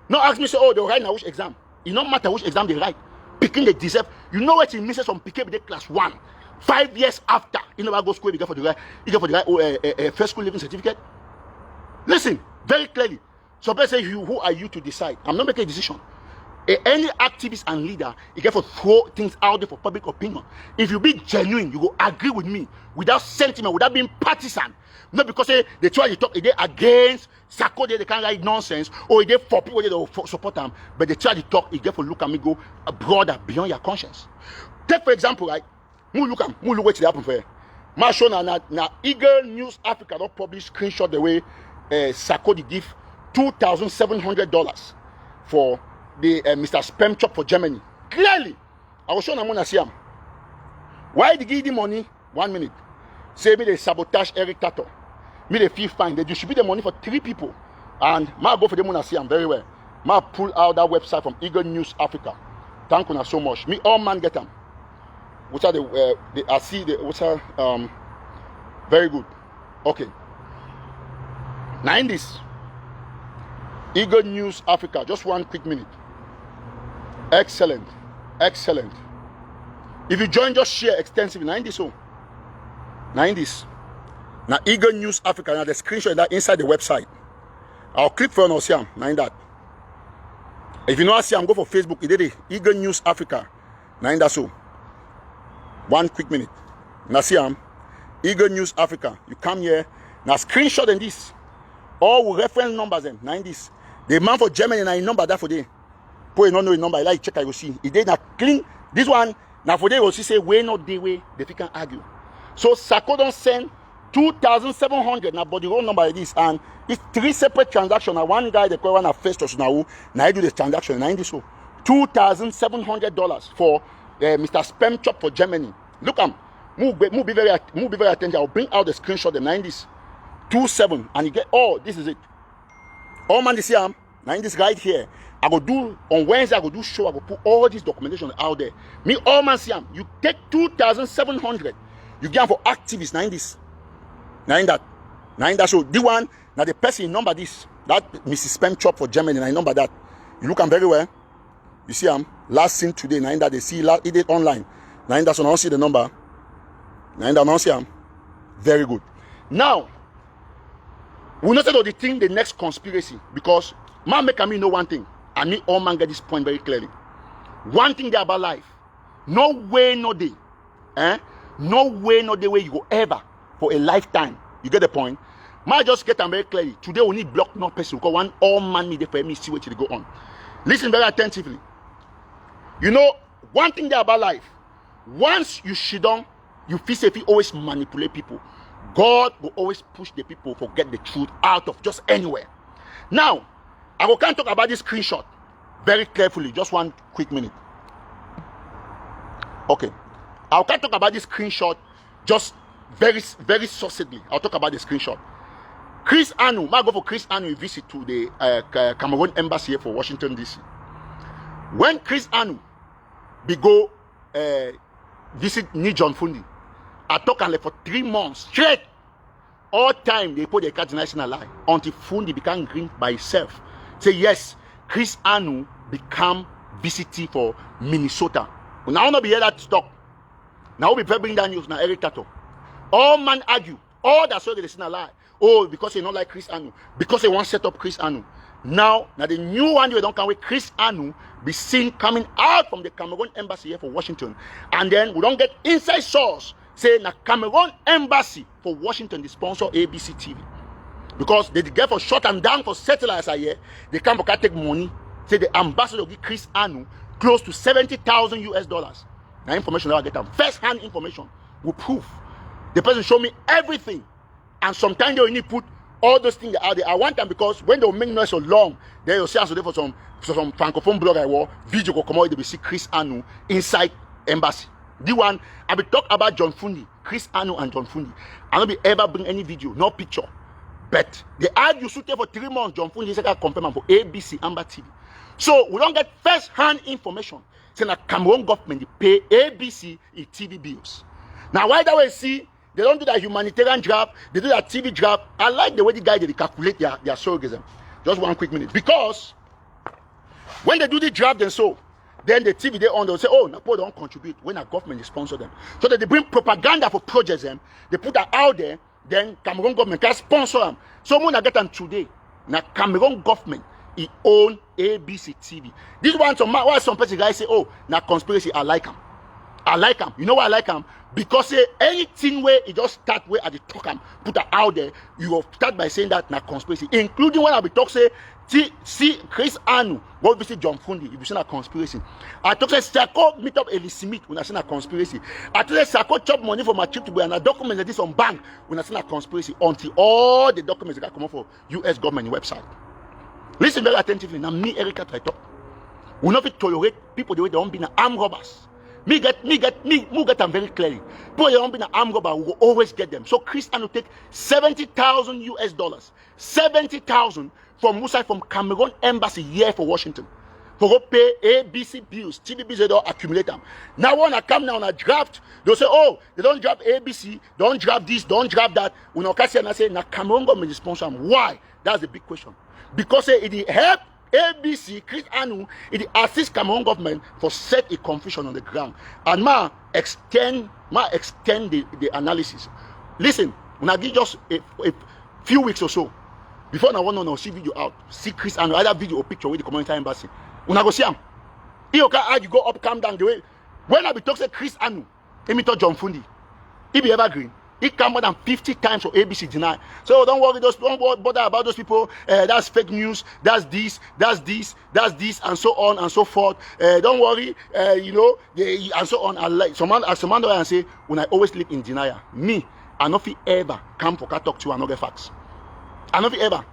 Not ask me say, oh, they write now which exam. It don't matter which exam they write. Picking they deserve. You know what it means from picking the class 1. 5 years after, you know go school, you get for the right, first school living certificate. Listen, very clearly. So let's say who are you to decide? I'm not making a decision. Any activist and leader, you get to throw things out there for public opinion. If you be genuine, you go agree with me without sentiment, without being partisan. Not because they try to talk they against Sako, they can't write nonsense, or they for people they don't support them, but they try to talk, you get to look at me go broader beyond your conscience. Take for example, right? Who look what happen for you. My show now Eagle News Africa don't publish screenshot the way Sako they give $2,700 for the Mr. Spam Chop for Germany. Clearly, I was showing Amona Siam. Why they give the money? 1 minute. Say me they sabotage Eric Tataw. Me they feel fine. They distribute the money for 3 people. And ma go for the Mona Siam very well. Ma pull out that website from Eagle News Africa. Thank you so much. Me all man get them. Which are I see the which are very good. Okay. Now in this Eagle News Africa, just 1 quick minute. Excellent. If you join, just share extensively. Now in this one. Now in this. Now Eagle News Africa. Now the screenshot that inside the website. I'll click for an Siam. Now in that. If you know Siam, go for Facebook. It did it. Eagle News Africa. Now in that so. 1 quick minute. Now Siam. Eagle News Africa. You come here. Now screenshot in this. All with reference numbers then. Now in this. The man for Germany now in number that for day. Put you not know the number. I like check I go see. It did not clean. This one now for they will see say way not the way they can argue. So Sako don't send 2,700 now, but the whole number is this, and it's 3 separate transactions. Now one guy the one at first now I do the transaction. Now this so $2,700 for Mr. Spam Chop for Germany. Look move be very attentive. I'll bring out the screenshot. The 90s 27 and you get this is it. All man this here. Now in this right here. I go do on Wednesday. I go do show. I go put all this documentation out there. Me all man see you take 2,700. You get for activists. Now in this. Now in that. So the one now the person number this that Mrs. Spam Chop for Germany. Now number that. You look very well. You see last seen today. Now in that they see it did online. Now in that so now see the number. Now in that now see very good. Now we not say the thing the next conspiracy because man make me know one thing. And me all man get this point very clearly. One thing there about life. No way, no day. No way, no day where you go ever for a lifetime. You get the point? Man just get them very clearly. Today we need block no person because one all man need for me see what you go on. Listen very attentively. You know, one thing there about life. Once you shit on, you feel safe, you always manipulate people. God will always push the people to get the truth out of just anywhere. Now, I can't talk about this screenshot very carefully. Just 1 quick minute. Okay. I can't talk about this screenshot just very, very succinctly. I'll talk about the screenshot. Chris Anu, might go for Chris Anu visit to the Cameroon embassy here for Washington DC. When Chris Anu be go visit Ni John Fundi, I talk and for 3 months straight. All time they put the card national lie until Fundi became green by himself. Say yes, Chris Anu become visiting for Minnesota. Now not be here that stop. Now we bring that news now. Eric Tataw. All man argue. All that so they say a lie. Oh, because they not like Chris Anu. Because they want to set up Chris Anu. Now the new one they don't come with Chris Anu be seen coming out from the Cameroon embassy here for Washington, and then we don't get inside source say na Cameroon embassy for Washington they sponsor ABC TV because they get for shut and down for satellites here. They come for take money. Say the ambassador give Chris Anu close to $70,000. Now information that I get them first-hand information will prove. The person show me everything, and sometimes they only put all those things out there. I want them because when they make noise so long, they will see us for some francophone blog I war video will come out. They will see Chris Anu inside embassy. The one I be talk about John Fundi, Chris Anu and John Fundi. I don't be ever bring any video, no picture. But they argue suited for 3 months. John Fundi said I confirm for ABC Amber TV. So we don't get first-hand information. Saying that Cameroon government they pay ABC in TV bills. Now why that way see they don't do that humanitarian job, they do that TV job. I like the way the guy they calculate their surrogatism. Just 1 quick minute. Because when they do the job then the TV they on they'll say, oh, Napo don't contribute when a government sponsor them. So that they bring propaganda for projects them, they put that out there, then Cameroon government can sponsor them. So when I get them today, now Cameroon government he own ABC TV. This one why some person guys say, oh, now conspiracy, I like them. I like them. You know why I like them? Because anything where it just start where at the talk and put that out there, you will start by saying that now conspiracy, including when I be talk say, see Chris Anu go visit John Fundi, if you say a conspiracy. I talk say Sako meet up Eli Smith when I say a conspiracy. I talk say Sako chop money for my trip to go and a document that this on bank when I say a conspiracy until all the documents that come up for US government website. Listen very attentively. Now me Erica try talk. We not tolerate people the way they don't be armed robbers. Me get them very clearly. People they don't be armed robber, we will always get them. So Chris Anu take $70,000, 70,000 from Cameroon embassy here for Washington. For go pay ABC bills, TV bills they don't accumulate them. Now when I come now on a draft, they'll say, oh, they don't draft ABC, don't draft this, don't draft that. When I say, now Cameroon government sponsor them. Why? That's the big question. Because it help ABC, Chris Anu, it assist Cameroon government for set a confusion on the ground. And extend the analysis. Listen, when I give just a few weeks or so, before I want to see video out, see Chris Anu, either video or picture with the community embassy. When I go see him, you go up, come down the way. When I be talking to Chris Anu, he me talk John Fundi. He be evergreen. He come more than 50 times for ABC deny. So don't worry, don't bother about those people. That's fake news. That's this, and so on and so forth. Don't worry, and so on. I like some man and say, when I always live in denial, me, I not fit ever come for talk to you and not get facts. I not fit ever.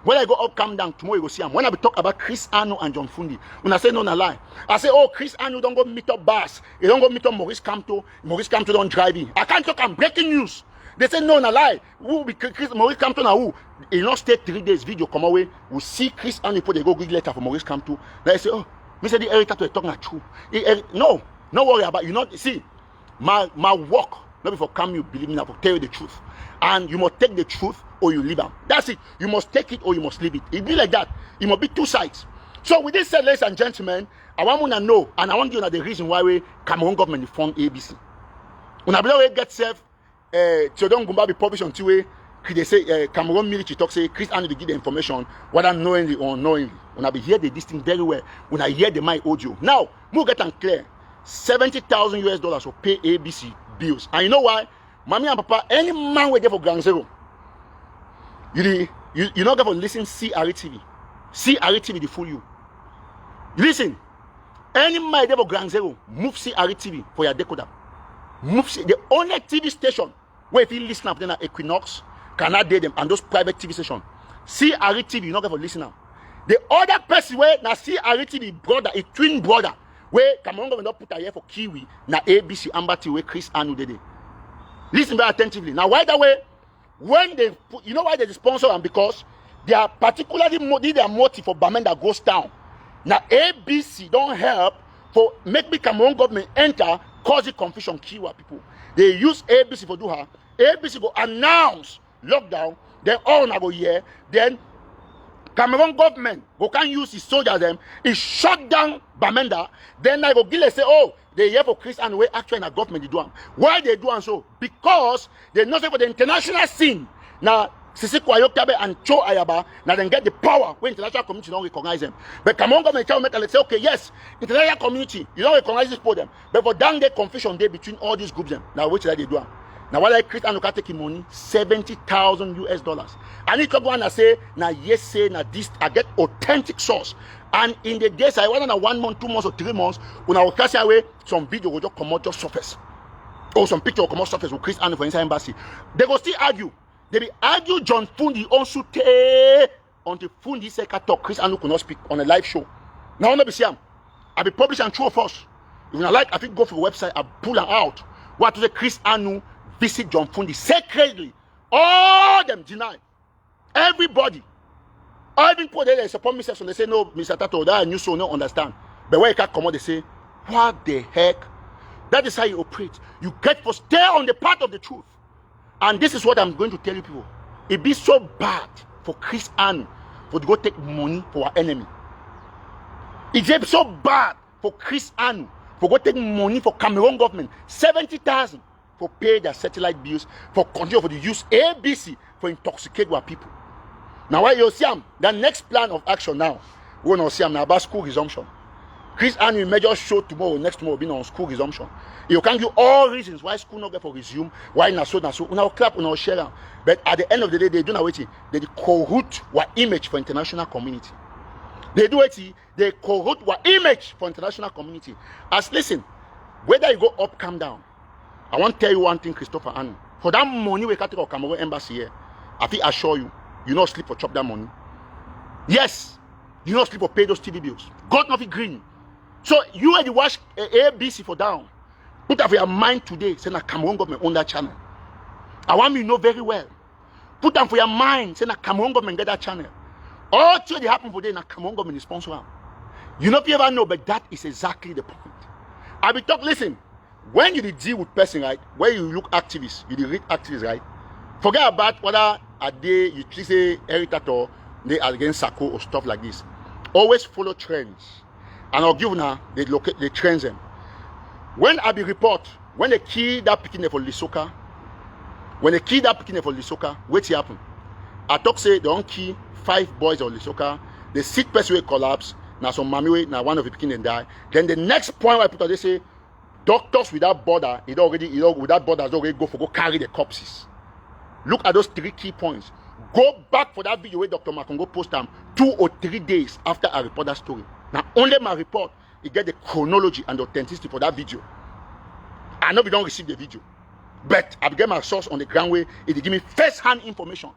When I go up, come down, tomorrow you go see him. When I be talk about Chris Anu and John Fundi, when I say no, lie. I say, oh, Chris Anu don't go meet up Bass. He don't go meet up Maurice Kamto. Maurice Kamto don't drive in. I can't talk, I'm breaking news. They say, no, lie. Who be Maurice Kamto now who? He not stay 3 days, video come away. We see Chris Anu put a go good letter for Maurice Kamto. Then I say, oh, Mr. The Eric Tataw talking true. No worry about you. Not see, my work, not before come you believe me, I will tell you the truth. And you must take the truth or you leave them. That's it. You must take it or you must leave it. It be like that. It must be two sides. So with this said, ladies and gentlemen, I want to know, and I want you to know the reason why we Cameroon government fund ABC. When I believe get self, Theodon Gumba be published on two way, they say Cameroon military talk say Chris Anu to give the information, whether knowingly or unknowingly. When I be hear this thing very well, when I hear the my audio. Now, more get and clear. $70,000 will pay ABC bills. And you know why? Mommy and Papa, any man will get for ground zero. You not get for listen CRE TV. CRE TV they fool you. Listen, any man get for ground zero, move CRE TV for your decoder. Move the only TV station where if you listen up then at Equinox, cannot date them and those private TV stations. CRE TV, you not get for listen now. The other person where na CRE TV brother, a twin brother, where Cameroon government not put a here for Kiwi, na ABC Amber TV where Chris Anu did it. Listen very attentively. Now, why that way? when they put, you know why they sponsor them? Because they are particularly their motive for Bamenda goes down. Now ABC don't help for make the Cameroon government enter, cause confusion, kill people. They use ABC for do her. ABC go announce lockdown, then all na go here, then Cameroon government go can use his soldiers them, he shut down Bamenda, then I go Gile say, oh, they here for Chris and way actually in the government they do them. Why they do and so? Because they know say for the international scene. Now Sisi Kwayokabe and Cho Ayaba, now then get the power when international community don't recognize them. But Cameroon government tell make say, okay, yes, international community, you don't recognize this for them. But for down there confusion there between all these groups them. Now which they do them? Now while I create and look at taking money, $70,000. I need to go and say, now yes, say now this I get authentic source. And in the days I went on 1 month, 2 months, or 3 months, when I will catch away some video will just come out just surface. Or some picture will come out surface with Chris and for inside embassy. They will still argue. They be argue John Fundi also until Fundi say talk Chris Anu could not speak on a live show. Now I be see him. I be publish and true of us. If you like, I think go for the website, I pull her out. What to say Chris Anu visit John Fundi sacredly. All them deny. Everybody. All people they support me section, they say no, Mr. Tataw, that and you so no understand. But when you can't come out, they say, what the heck? That is how you operate. You get to stay on the path of the truth. And this is what I'm going to tell you people. It be so bad for Chris Anu for to go take money for our enemy. It's so bad for Chris Anu for go take money for Cameroon government. 70,000 for pay their satellite bills, for continue for the use ABC for intoxicate our people. Now why you see the next plan of action now, we're going to see now about school resumption. Chris Anu major show tomorrow, next tomorrow will be on school resumption. You can give all reasons why school not get for resume, why not so, now clap, now share. But at the end of the day, they do not wait. They corrupt our image for international community. They do it, they corrupt our image for international community. As listen, whether you go up, come down. I want to tell you one thing, Christopher Anu. For that money we can take our Cameroon embassy here, I feel assure you, you not sleep for chop that money. Yes, you not sleep for pay those TV bills. God not be green. So you had to watch ABC for down. Put up your mind today, say that Cameroon government own that channel. I want you to know very well. Put them for your mind, say that Cameroon government get that channel. All things that happen for them, that Cameroon government is sponsoring. You know if you ever know, but that is exactly the point. I be talk, listen, when you deal with person, right, where you look activists, you read activists, right? Forget about whether a day you say Tataw, they are against Sako or stuff like this. Always follow trends. And I'll give now they trends them. When I be report, when they kill that picking for Lisoka, what's happen? I talk say they don't kill 5 boys of Lisoka, the 6 person will collapse, now some mammy now one of the picking and die. Then the next point I put out, they say doctors without border, without borders already go carry the corpses. Look at those 3 key points. Go back for that video where Dr. Makongo post them 2 or 3 days after I report that story. Now only my report, you get the chronology and the authenticity for that video. I know we don't receive the video, but I get my source on the ground way. It give me first-hand information.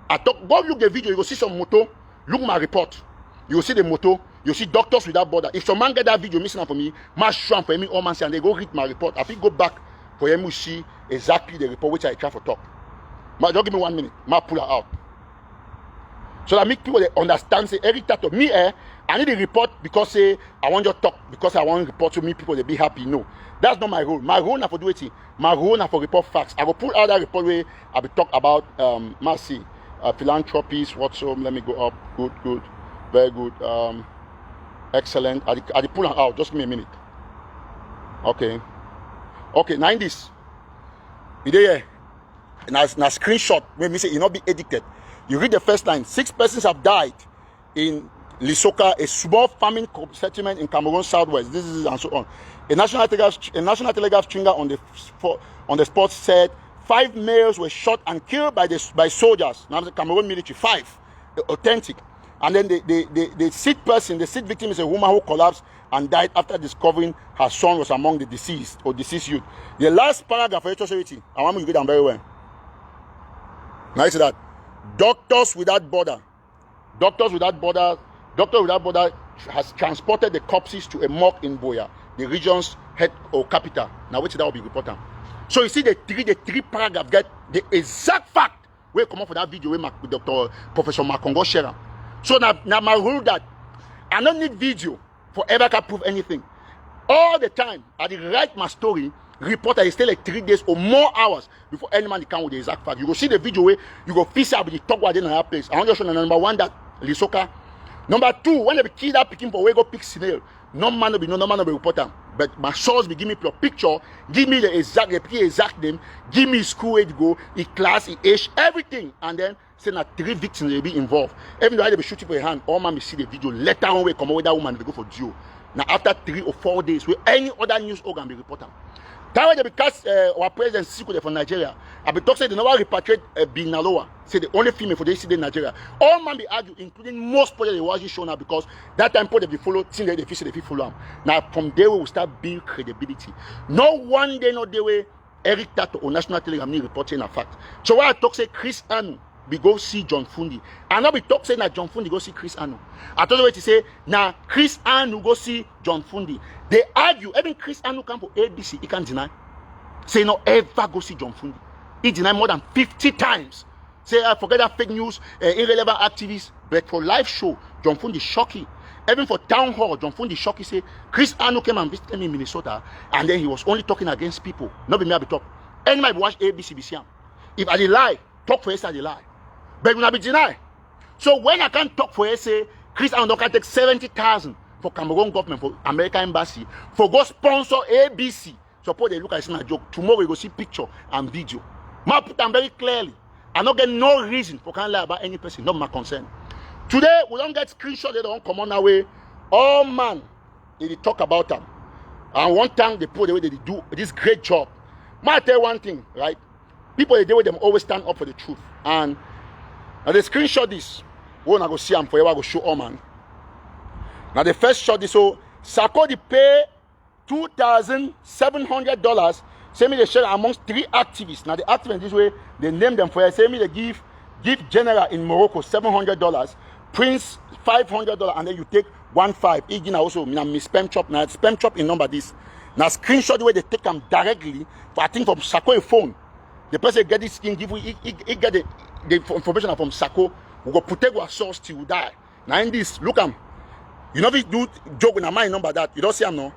I talk, go look the video, you will see some motto, look my report. You will see the motto, you will see doctors without border. If some man get that video missing for me, my shrimp for me, all man say, and they go read my report. I think go back for him to see exactly the report which I try for talk. But just give me 1 minute, I pull her out. So that make people they understand, say, every Tataw, me, I need a report because say, I want you to talk, because I want to report to me, people, they be happy. No, that's not my role. My role is for do it. My role is for report facts. I will pull out that report where I will talk about, mercy, philanthropies, whatsoever. Let me go up. Good, very good, excellent. I will pull it out, just give me a minute. Okay, now in this, there, now screenshot, when me say, you not be addicted. You read the first line, 6 persons have died in Lisoka, a small farming settlement in Cameroon Southwest. This is and so on. A national telegraph stringer on the spot said 5 males were shot and killed by soldiers. Now the Cameroon military, 5, authentic. And then the sick person, the sick victim is a woman who collapsed and died after discovering her son was among the deceased youth. The last paragraph for HOCRT, I want you to read them very well. Now you see that. Doctors Without Border has transported the corpses to a morgue in Boya, the region's head or capital. Now which that will be reported. So you see the three paragraph get the exact fact where come up for that video where Dr. Professor Makongo share. So now my rule that I don't need video for ever can prove anything. All the time, I write my story, report I stay like 3 days or more hours before any man can with the exact fact. You go see the video where you go fish out with the talk in another place. I want to show you number one that Lisoka. Number two, when they be kid that picking for where go pick snail, no man will be reporter. But my source be give me your picture, give me the exact name, give me school where to go, the class, the age, everything, and then say that 3 victims will be involved. Even though they be shooting for a hand, all man will see the video. Later on, we come out with that woman, they go for jail. Now after 3 or 4 days, where any other news organ be reported. That way they because our president Sako from Nigeria, I be talking say they never repatriate Binaloa. Say the only female for the city in Nigeria. All man be argue, including most projects they watch show now because that time they be follow, thing they follow them. Now from there we will start build credibility. No one day, no day way Eric Tataw or National Telegram need reporting a fact. So why I talk say Chris Anu be go see John Fundi. And now we talk say that John Fundi go see Chris Anu. I told you to say now Chris Anu go see John Fundi. They argue, even Chris Anu come for ABC, he can't deny. Say no ever go see John Fundi. He denied more than 50 times. Say I forget that fake news, irrelevant activists. But for live show, John Fundi shocking. Even for town hall, John Fundi shocking. Say Chris Anu came and visited me in Minnesota, and then he was only talking against people. Not be me I be talk. Anybody watch ABC be see. If I did lie, talk for us I did lie. But when I be deny. So when I can't talk for us, say Chris Anu can take 70,000 for Cameroon government, for American embassy, for go sponsor ABC. Suppose they look at it as a joke. Tomorrow we go see picture and video. I put them very clearly. I don't get no reason for can't lie about any person, not my concern. Today we don't get screenshot, they don't come on our way. All man, they talk about them. And one time they put the way they do this great job. I tell you one thing, right? People they do them always stand up for the truth. And now they screenshot this. When I go see them forever, I go show all man. Now the first shot is so Sako they pay $2,700. Say me they share amongst 3 activists. Now the activists this way they name them for you. Say me they give General in Morocco $700, Prince $500, and then you take 1.5. Again also me spam chop. Now spam chop in number this. Now screenshot the way they take them directly. I think from Sako a phone. The person get this skin give he get the information from Sako. We go protect our source till we die. Now in this look am. You know if you do joke in a mind number that you don't see them no.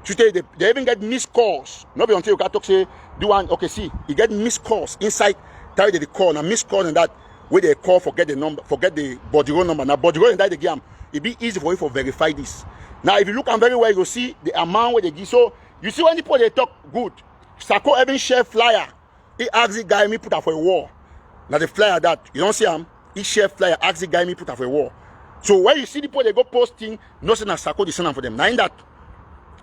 Today they even get missed calls. Not until you can talk say do one okay see you get missed calls inside tell you the call and missed call and that where they call forget the number forget the body roll number. Now body roll in that the game it be easy for you to verify this. Now if you look at very well you see the amount where they give. So you see when the people they talk good. Sako even share flyer. He asked the guy me put up for a war. Now the flyer that you don't see him. He share flyer asked the guy me put up for a war. So when you see the people they go posting nothing as Sako the send for them. Now in that.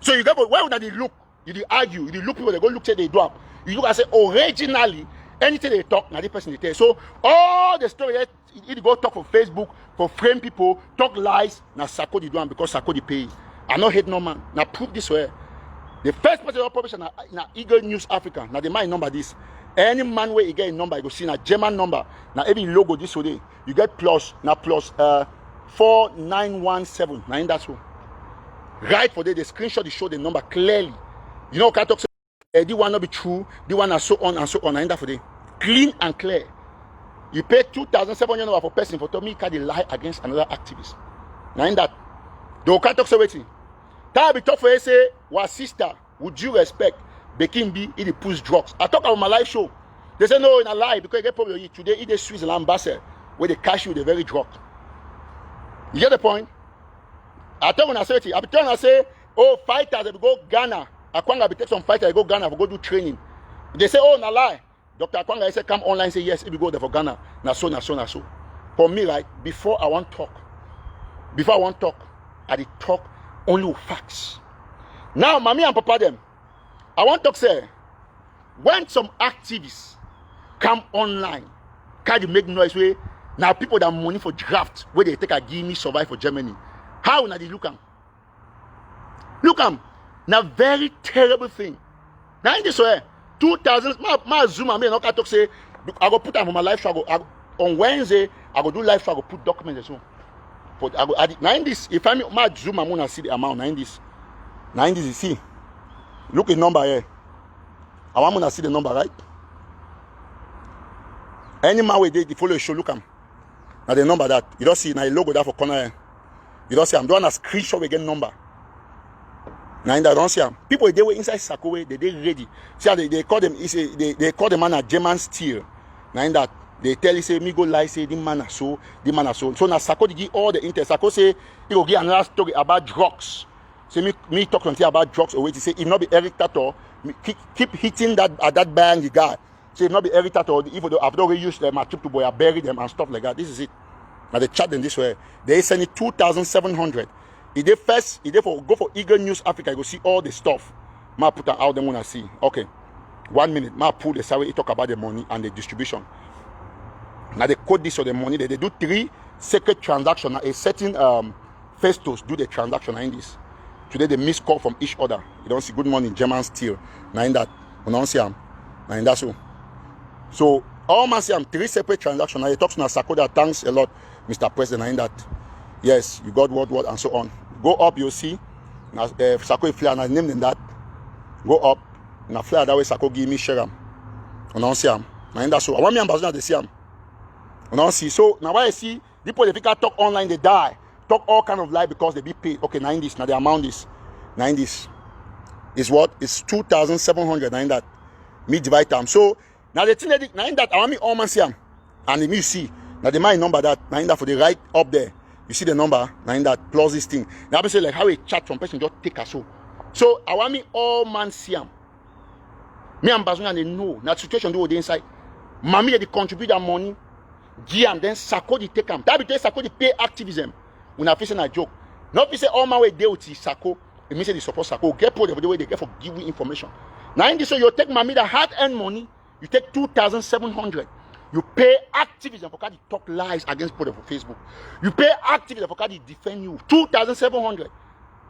So you go, why would they look? You argue, you look people, they go look say they do up. You look and say, originally, anything they talk, now the person they tell. So all the story, you go talk for Facebook, for frame people, talk lies, now Sako the do am because Sako the pay. I not hate no man. Now prove this way. The first person of publish now Eagle News Africa. Now the mind number this. Any man where you get a number, you go see a German number. Now every logo this way, you get plus, now plus 4917. Now in that's so. Right for the screenshot they show the number clearly. You know, can't talk say the one not be true, the one and so on and so on. And that for the clean and clear. You pay $2,700 for person for me can they lie against another activist. Now in that, they can't talk so waiting. That be talk for you say, what sister, would you respect Bekin B if he push drugs? I talk about my live show. They say no in a lie because you get problem today it is Switzerland ambassador where they cash you the very drug. You get the point? I tell when I say it, I be telling I say, oh, fighters, they go Ghana. Akwanga be take some fighters, they go Ghana for go do training. They say, oh, na lie. Dr. Akwanga say, come online, say yes, if you go there for Ghana. Na so. For me, right, before I want talk, I did talk only with facts. Now, mommy and papa them, I want to talk say, when some activists come online, can you make noise where now people that money for draft, where they take a give me survive for Germany. How now they look am? Look am. Now very terrible thing. Now in this way, 2000. My Zoom and me not talk say I go put them on my live show. On Wednesday I go do live show. I go put documents and so. But I go add it. Now in this, if I my Zoom I'm gonna see the amount. Now in this you see. Look at number here. I want to see the number, right? Any man with the follow show, look am. Now the number that you don't see now the logo that for corner here. You don't see I'm doing a screenshot again number. Now I don't see them. People they were inside Sako, they ready. See how they call them, they call the man a German steel. Now that they tell you say me go lie, say the man so. So now Sako they give all the intel. Sako say he will give another story about drugs. Say me talk something about drugs away to say if not be Eric Tataw, keep hitting that bang the guy. Say if not be Eric Tataw, if I've already used them, I trip to boy, I bury them and stuff like that. This is it. Now they chat them this way. They send it 2,700. If they first, if they go for Eagle News Africa, you go see all the stuff. Ma put out them when I see. Okay. 1 minute. Ma pull the survey, talk about the money and the distribution. Now they code this for the money. They do 3 secret transactions. A certain Festus do the transaction in this. Today they miss call from each other. You don't see good money German steel. Now in that, we don't see them. Now in that so. So all man see 3 separate transactions. Now he talks to Sako that thanks a lot, Mr. President. Now in that, yes, you got what and so on. Go up, you'll see. Now Sako flyer, and I named in that. Go up. Now flyer that way Sako give me share them. We don't see them. Now in that so. I want me ambassador they see them. We don't see. So now why I see people if you can talk online they die. Talk all kind of lie because they be paid. Okay, now in this. Now the amount is. Now in this. Is what? It's 2,700. Now in that. Me divide them. So now the thing that now in that I want me all man see them. And me see. Now the my number that now in that for the right up there. You see the number now in that plus this thing. Now I say like how a chat from person just take a so. So I want me all man see them. Me and Bazuna they know that situation do the inside. Mommy they contribute that money. Give them then Sako they take them. That be Sako they pay activism. When I facing a joke. Not be say all my way deal with Sako. It means they support Sako. Get put the way they get for give you information. Now in this way you take mommy the hard earned money. You take 2,700. You pay activism for cardi talk lies against people for Facebook. You pay activism for cardi defend you. 2,700.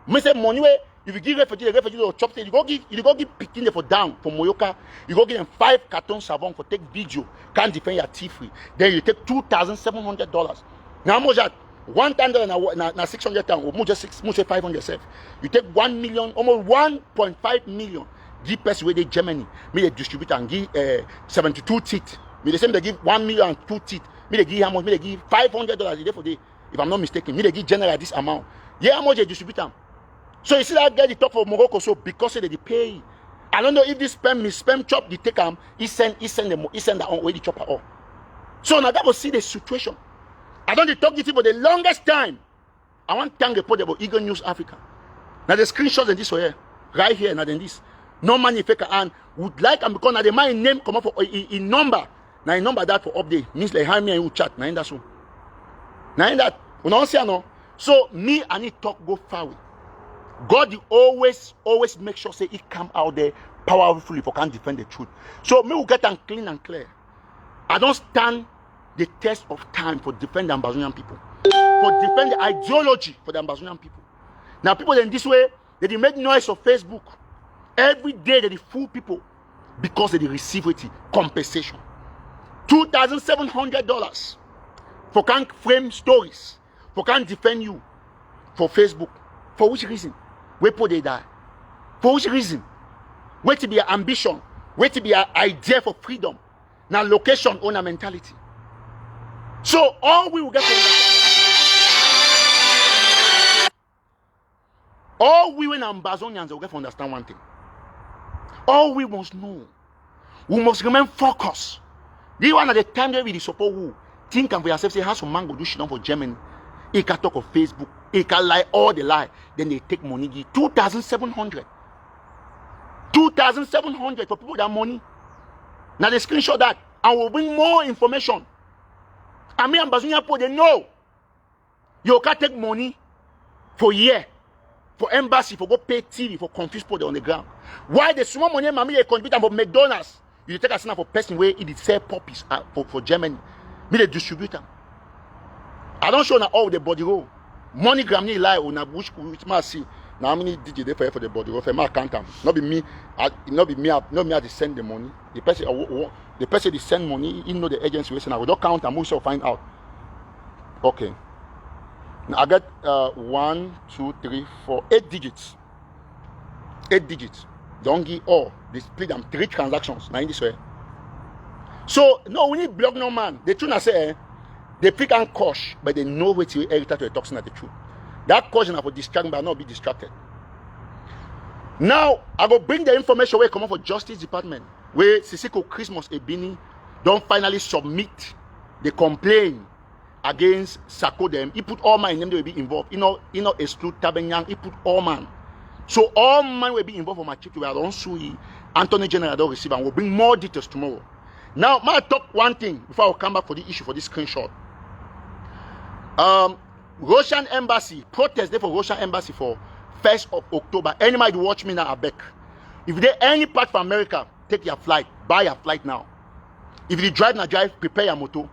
Me say money way if you give refugee, the refugee will chop it. You go give picking for down for Moyoka. You go give them 5 cartons savon for take video. Can't defend your tea free. Then you take $2,700. Now how much that? 100 na 600 or more just 500 you take 1 million, almost 1.5 million. Give person where they Germany, me they distribute and give 72 teeth. Me the same they give 1 million and 2 teeth. Me they give how much? Me they give $500 a day for day. If I'm not mistaken, me they give general this amount. Yeah, how much they distribute them? So you see that guy they talk for Morocco so because they pay. I don't know if this spam chop they take them. He send that on where the chopper off. So now that will see the situation. I don't talk to you for the longest time. I want to thank the report about Eagle News Africa. Now the screenshots in this way, right here, now than this. No money faker and would like and because now the my name come up for in number. Now in number that for update means like how me and you chat. Now in that so. Now in that we don't see no. So me and it talk go far away. God you always make sure say it come out there powerfully for can defend the truth. So me will get them clean and clear. I don't stand the test of time for defend the Ambazonian people, for defend the ideology for the Ambazonian people. Now people in this way, they make noise of Facebook. Every day they fool people because they receive compensation. $2,700 for can frame stories, for can defend you for Facebook. For which reason? Where people they die? For which reason? Where to be an ambition? Where to be an idea for freedom? Now location owner mentality. So all we will get all we when Ambazonians will get to understand one thing. All we must know, we must remain focused. This one at the time that we support who think and for yourself say how some man go do shit for Germany. He can talk of Facebook, he can lie all the lie, then they take money, give 2,700. 2,700 for people that money. Now they screenshot that and we'll bring more information. I mean, Ambazonian people, they know you can't take money for a year, for embassy, for go pay TV, for confuse people on the ground. Why the small money, mommy, they contribute for McDonald's? You take a snap for person where it sell puppies for Germany. Me they distribute them. I don't show now all the body roll. Money gram ni lie on a which must see. Now how many did they pay for the body roll? For my account, not be me. Not be me. Not me. I send the money. The person they send money. He know the agency. We say I will not count and we shall find out. Okay. Now I get 1, 2, 3, 4, 8 digits. 8 digits. Don't give all. They split them 3 transactions. Now in this way. So no, we need block no man. The truth I say, they pick and cosh, but they know what to irritate to the toxin at the truth. That caution for distracting, but not be distracted. Now I go bring the information where come up for Justice Department, where Sako Christmas Ebini don't finally submit the complaint against Sako them. He put all man in them, they will be involved. You know exclude Tabenyang, he put all man. So all man will be involved for my trip. We are on Sui, Anthony General don't receive, and we'll bring more details tomorrow. Now, may I talk one thing before I come back for the issue for this screenshot. Russian embassy, protest there for Russian embassy for 1st of October. Anybody watch me now, I beg. If there any part from America, take your flight, buy your flight now. If you drive, prepare your motor.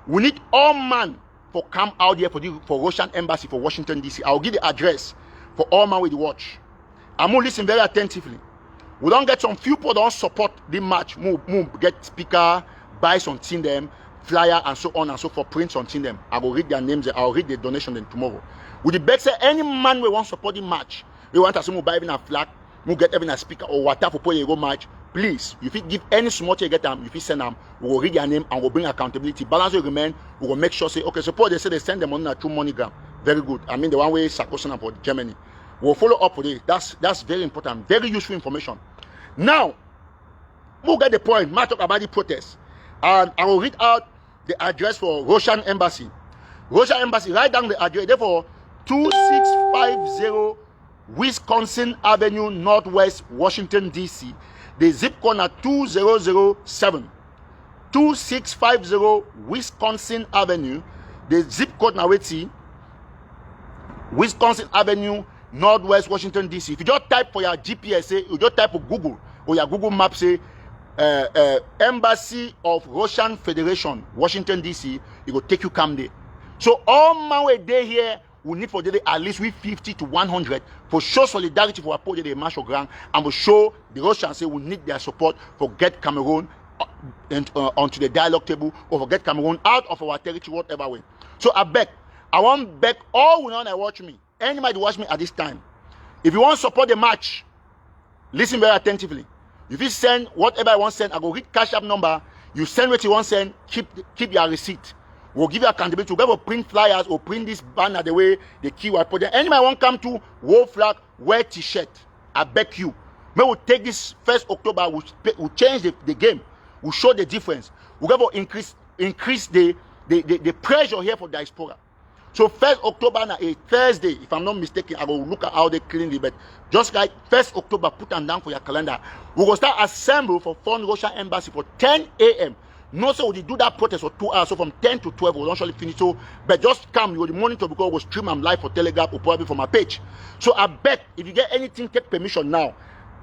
We need all man for come out here for Russian embassy for Washington DC. I'll give the address for all man with the watch. I'm gonna listen very attentively. We don't get some few people don't support the match. Move, get speaker, buy something them, flyer and so on and so forth, print something them. I will read their names, I'll read the donation then tomorrow. With the beg say any man we want support the match, we want us to buy even a flag, we get even a speaker or whatever for play a go match. Please, if you give any small you get them, if you send them, we will read their name and we'll bring accountability. Balance will remain, we will make sure say, okay, suppose they say they send them on a 2 MoneyGram. Very good. I mean the one way Sako sent for Germany. We'll follow up with it. That's very important, very useful information. Now, we'll get the point. I talk about the protest. And I will read out the address for Russian embassy. Russian embassy, write down the address. Therefore, 2650 Wisconsin Avenue, Northwest, Washington, D.C. The zip code is 2007. 2650 Wisconsin Avenue. The zip code now Wisconsin Avenue, Northwest, Washington, D.C. If you just type for your GPS, say, you just type for Google or your Google Maps, say, Embassy of Russian Federation, Washington, D.C., it will take you come there. So all my way there here, we need for there at least with 50 to 100 for show solidarity for our the martial ground, and we show the Russians say we need their support for get Cameroon onto the dialogue table or for get Cameroon out of our territory, whatever way. So I want beg all we know that watch me. Anybody watch me at this time. If you want to support the match, listen very attentively. If you send whatever I want to send, I go read cash app number. You send what you want to send, keep your receipt. We'll give you accountability. We'll go print flyers or print this banner the way the key will put there. Anybody want to come to World Flag, wear t-shirt. I beg you. May we take this 1st October, we'll change the game. We'll show the difference. We'll go increase the pressure here for diaspora. So 1st October na a Thursday, if I'm not mistaken, I will look at how they clean it. But just like 1st October, put them down for your calendar. We will start assemble for Foreign Russian Embassy for 10 a.m. No, so we do that protest for 2 hours. So from 10 to 12, we'll actually finish. So, but just come, you will monitor because we'll stream them live for Telegram or probably for my page. So I bet if you get anything, take permission now.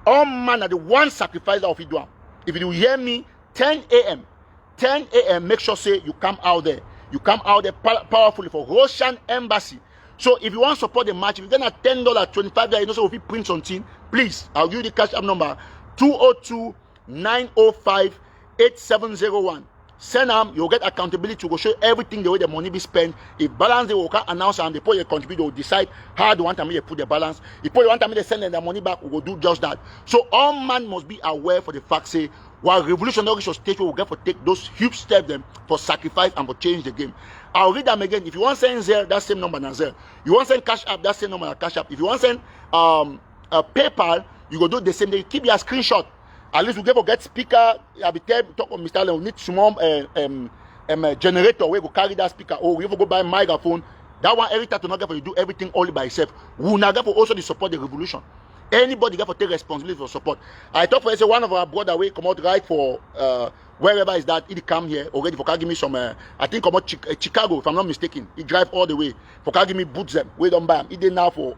All man are the one sacrifice of it. If you hear me, 10 a.m., make sure say you come out there. You come out there powerfully for Russian Embassy. So if you want to support the match, if you're going to $10, $25, you know, so if you print something, please, I'll give you the cash app number 202-905-8701. Send them, you'll get accountability to go show everything the way the money be spent. If balance they will announce and they put your contribute, they will decide how they want me to put the balance. If they want me to send them the money back, we will do just that. So all man must be aware for the fact say while revolutionary stage will get for take those huge steps them for sacrifice and for change the game. I'll read them again. If you want to send Zelle, that same number na Zelle. You want to send Cash App, that same number na Cash App. If you want to send PayPal, you go do the same thing. Keep your screenshot. At least we get speaker. I be talk to Mr. Allen. We need small generator where we go carry that speaker. Or we even go buy a microphone. That one every time to not get for you do everything only by yourself. We not get for also to support the revolution. Anybody got to take responsibility for support. I talk for one of our brother we come out right for wherever is that he come here already for give me some I think come out Chicago if I'm not mistaken. He drive all the way for give me boots them. We don't buy him. He did now for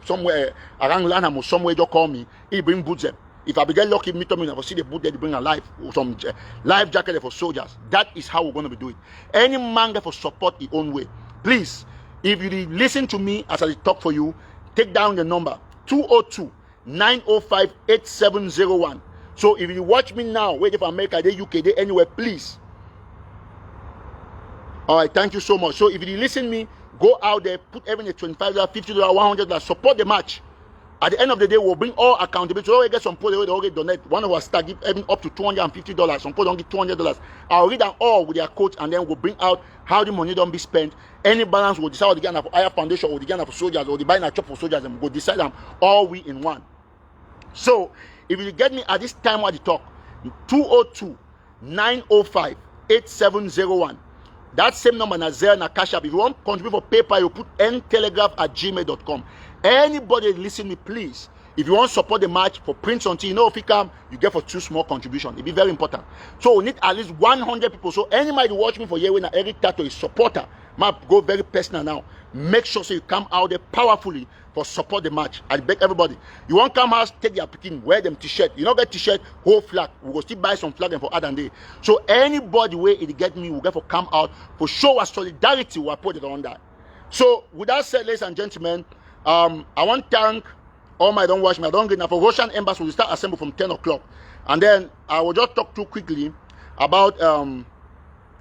somewhere around Lanham or somewhere just call me. He bring boots them. If I get lucky, meet me, I will see the boot there, they bring a life, some life jacket for soldiers. That is how we're going to be doing. Any man that for support his own way. Please, if you listen to me as I talk for you, take down the number 202-905-8701. So if you watch me now, whether for America, they UK, they anywhere, please. All right, thank you so much. So if you listen to me, go out there, put everything $25, $50, $100, support the match. At the end of the day, we'll bring all accountability. So we get some people they already donate. One of our staff give even up to $250. Some people don't give $200. I'll read them all with their coach, and then we'll bring out how the money don't be spent. Any balance we'll decide the gain of higher foundation or the gain of soldiers or the buying a chop for soldiers, and we'll decide them all we in one. So if you get me at this time while you talk, 202-905-8701. That same number na there na cash app. If you want to contribute for PayPal, you put ntelegraph@gmail.com. Anybody listen me, please. If you want to support the match for Prince until you know if you come, you get for 2 small contributions. It be very important. So we need at least 100 people. So anybody watch me for year when every Tataw is supporter, map go very personal now. Make sure so you come out there powerfully for support the match. I beg everybody. You want come house, take your picking, wear them t-shirt. You don't get t-shirt, hold flag. We will still buy some flag and for other day. So anybody where it get me will get for come out for show us solidarity. We'll put it on that. So with that said, ladies and gentlemen, I want to thank all my don't watch me. I don't get enough. For Russian embassy will start assembly from 10 o'clock. And then I will just talk too quickly about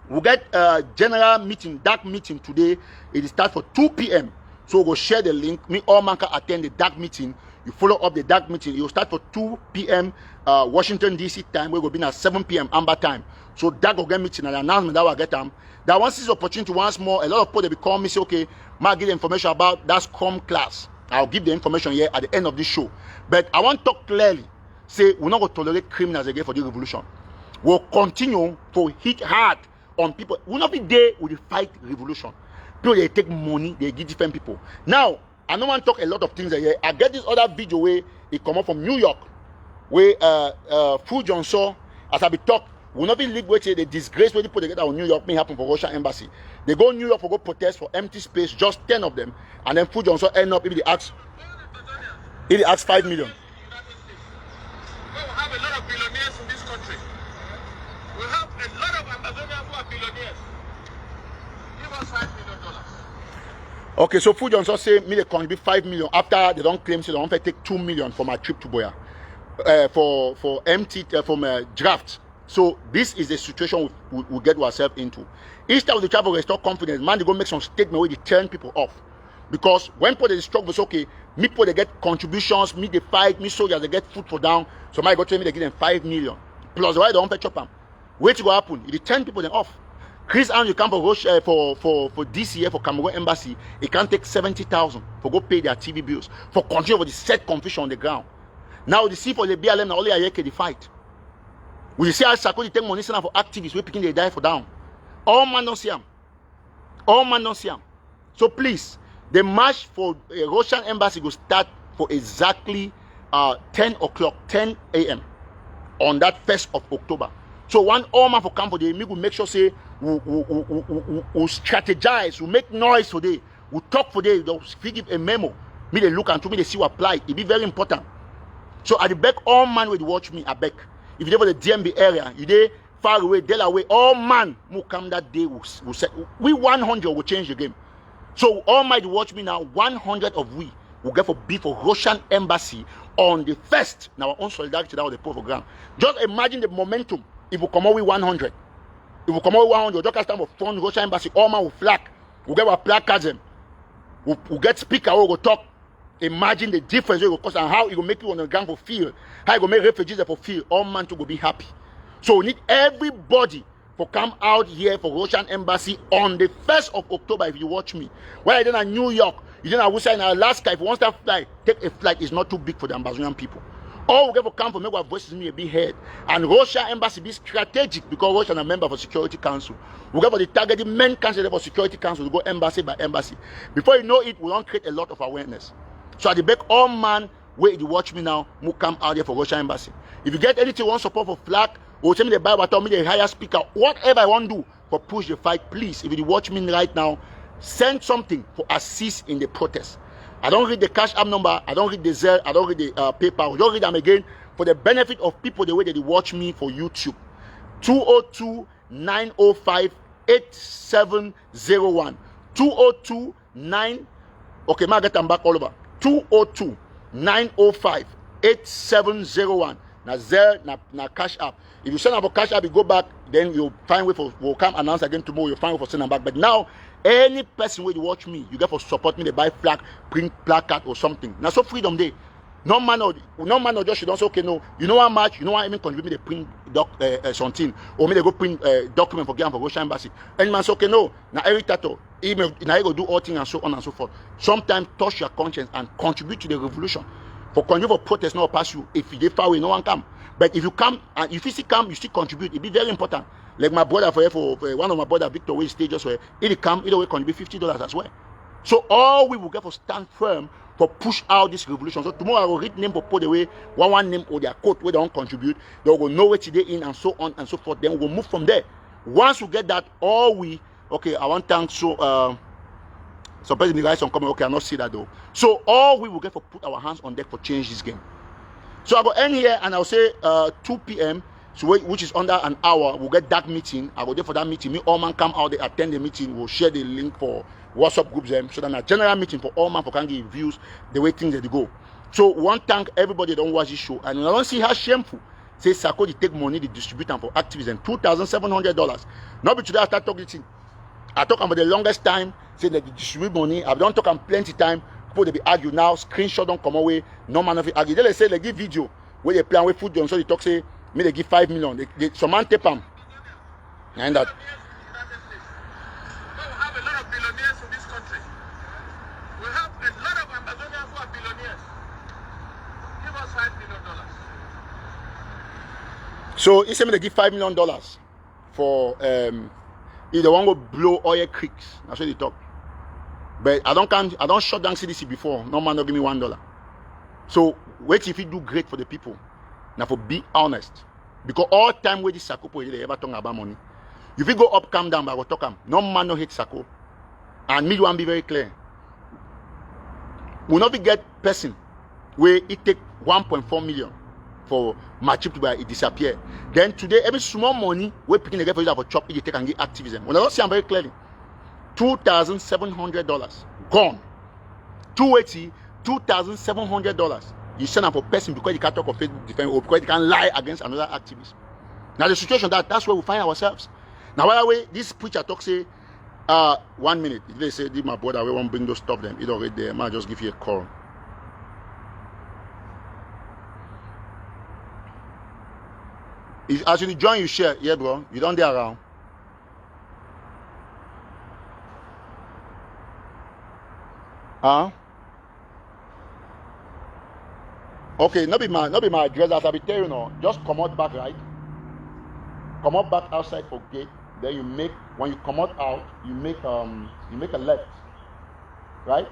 we'll get a general meeting, dark meeting today. It starts for 2 p.m. So we'll share the link. Me all man can attend the dark meeting. You follow up the dark meeting. It will start for 2 p.m. Washington DC time. We will be at 7 p.m. Amber time. So that will get meeting and announcement that will get them. That once this opportunity once more, a lot of people they will call me say, okay, might give the information about that Scrum class. I'll give the information here at the end of this show. But I want to talk clearly. Say we're not going to tolerate criminals again for the revolution. We'll continue to hit hard on people. We'll not be there with the fight revolution. People they take money, they give different people. Now, I don't want to talk a lot of things here. I get this other video where it come up from New York, where Fu Johnson, as I be talk, will not be league where the disgrace where people they get out of New York may happen for Russian embassy. They go New York for go protest for empty space, just 10 of them, and then Fu Johnson end up if they ask 5 million. We have a lot of billionaires in this country. We have a lot of Amazonians who are billionaires. Give us $5 million. Okay, so Fu Johnson say me they contribute 5 million after they don't claim so they want to take 2 million for my trip to Boya for empty from draft. So this is the situation we get ourselves into. Each time we travel, restore confidence. Man, they go make some statement where they turn people off. Because when people they struggle, it's okay. Me people they get contributions, me they fight, me soldiers they get food for down. So my go tell me they give them 5 million. Plus why they don't pay chop them. Wait to go happen. It turn people then off. Chris Andrew come for DCA for Cameroon embassy. He can't take 70,000 for go pay their TV bills for control of the set confusion on the ground. Now the see for the BLM now only a year the fight. We see how Sako take money for activists. We picking they die for down. All man don't see them. All man don't see them. So please, the march for Russian embassy will start for exactly 10 o'clock, 10 a.m. on that 1st of October. So one all man for come for the me will make sure say we strategize, we make noise today, we talk for day, we give a memo. Me they look and to me they see what apply. It be very important. So I beg all man will watch me. I beg. If you for the DMB area, you there far away, Delaware, all man who come that day will set. We 100 will change the game. So all might watch me now. 100 of we will get for be for Russian embassy on the 1st. Now our own solidarity that was the program. Just imagine the momentum. If we come out with 100, if we come out with 100, just time of front Russian embassy, all man will flag. We'll get our placards. We'll get speaker. We'll talk. Imagine the difference it will cause and how it will make people on the ground for feel. How it will make refugees for feel. All man to go be happy. So we need everybody for come out here for Russian embassy on the 1st of October. If you watch me, when I did in New York, you did in Alaska. If you want to fly, take a flight. It's not too big for the Amazonian people. All we get for come for make our voices me a big head. And Russia embassy be strategic because Russia is a member for Security Council. We get for the targeted men council for Security Council to go embassy by embassy. Before you know it, we don't create a lot of awareness. So I beg all man where you watch me now, who come out here for Russian embassy. If you get anything you want support for flag, or tell me the Bible, tell me the higher speaker, whatever I want to do for push the fight, please. If you watch me right now, send something for assist in the protest. I don't read the cash app number, I don't read the Zelle, I don't read the PayPal. I don't read them again for the benefit of people the way that they watch me for YouTube. 202-905-8701. 202-9. Okay, man, get them back all over. 202-905-8701. Now there, na cash app. If you send about cash app, you go back, then you'll find way for. We'll come announce again tomorrow. You'll find way for sending back. But now, any person where you watch me, you get for support me. They buy flag, print placard or something. Now so freedom day. No man or just you don't say, okay, no, you know how much, you know what I mean, contribute me the print something, or me they go print document for Russia embassy. And man say, okay, no, now every Tataw, email, now you go do all things and so on and so forth. Sometimes touch your conscience and contribute to the revolution. For contribute for protest, not pass you. If you get far away, no one come. But if you come and if you still come, you still contribute. It be very important. Like my brother for one of my brother Victor, we stay just where if he come, either way contribute $50 as well. So all we will get for stand firm for push out this revolution. So tomorrow I will read name for put away one name or their code where they don't contribute. They will know where today in and so on and so forth. Then we'll move from there. Once we get that, all we okay. I want to thank so person the guys on comment. Okay, I not see that though. So all we will get for put our hands on deck for change this game. So I will end here and I'll say 2 p.m. So which is under an hour, we'll get that meeting. I will there for that meeting. Me all man come out there, attend the meeting. We'll share the link for WhatsApp groups so that a general meeting for all man for can give views the way things they go. So one thank everybody that don't watch this show and I don't see how shameful. Say Sako they take money, they distribute them for activism, $2,700. Not be today I start talking thing. I talk about the longest time. Say that they distribute money. I don't talk on plenty time. People they be argue now. Screenshot don't come away. No man of it argue. Then they say they give video where they plan with food. So they talk say. Me they give 5 million. They some man tape them. And that. We have a lot of billionaires in this country. We have a lot of Amazonians who are billionaires. Give us $5 million. So he said me they give $5 million for if they want to blow oil creeks. That's what they talk. But I don't shut down CDC before. No man don't give me $1. So wait if you do great for the people. Now for be honest, because all time where this Sako they ever talk about money. If you go up, come down, but I will talk them. No man no hate Sako. And me want be very clear. We not get person where it take 1.4 million for my chip to buy it disappear. Then today every small money we picking the get for you for chop it take and get activism. When I don't see I'm very clearly. $2,700 gone. 280, $2,700. You send up for person because you can't talk of Facebook defense or because you can lie against another activist. Now the situation that's where we find ourselves. Now by the way, this preacher talk say 1 minute. If they say my brother we won't bring those stuff them, it already there, might just give you a call. If as you join you share, yeah bro, you don't there around. Huh? Okay, not be my address as I be tell you now. Just come out back right. Come out back outside for gate. Then you make when you come out, you make a left. Right?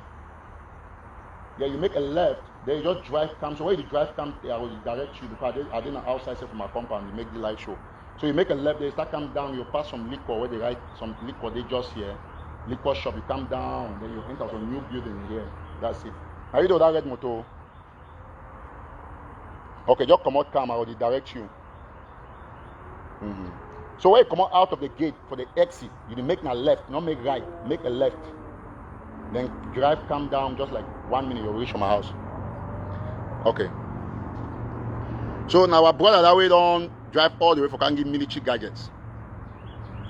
Yeah, you make a left, then you just drive come. So when you drive come, I will direct you because I didn't outside from my compound, you make the light show. So you make a left, they start come down, you pass some liquor where they write some liquor they just here. Liquor shop, you come down, then you enter some new building here. That's it. Now you know that red motor. Okay, just come out, come, I will direct you. So when you come out of the gate for the exit, you make a left, not make right, make a left. Then drive, come down, just like 1 minute, you'll reach my house. Okay. So now our brother that way don't drive all the way for can give military gadgets.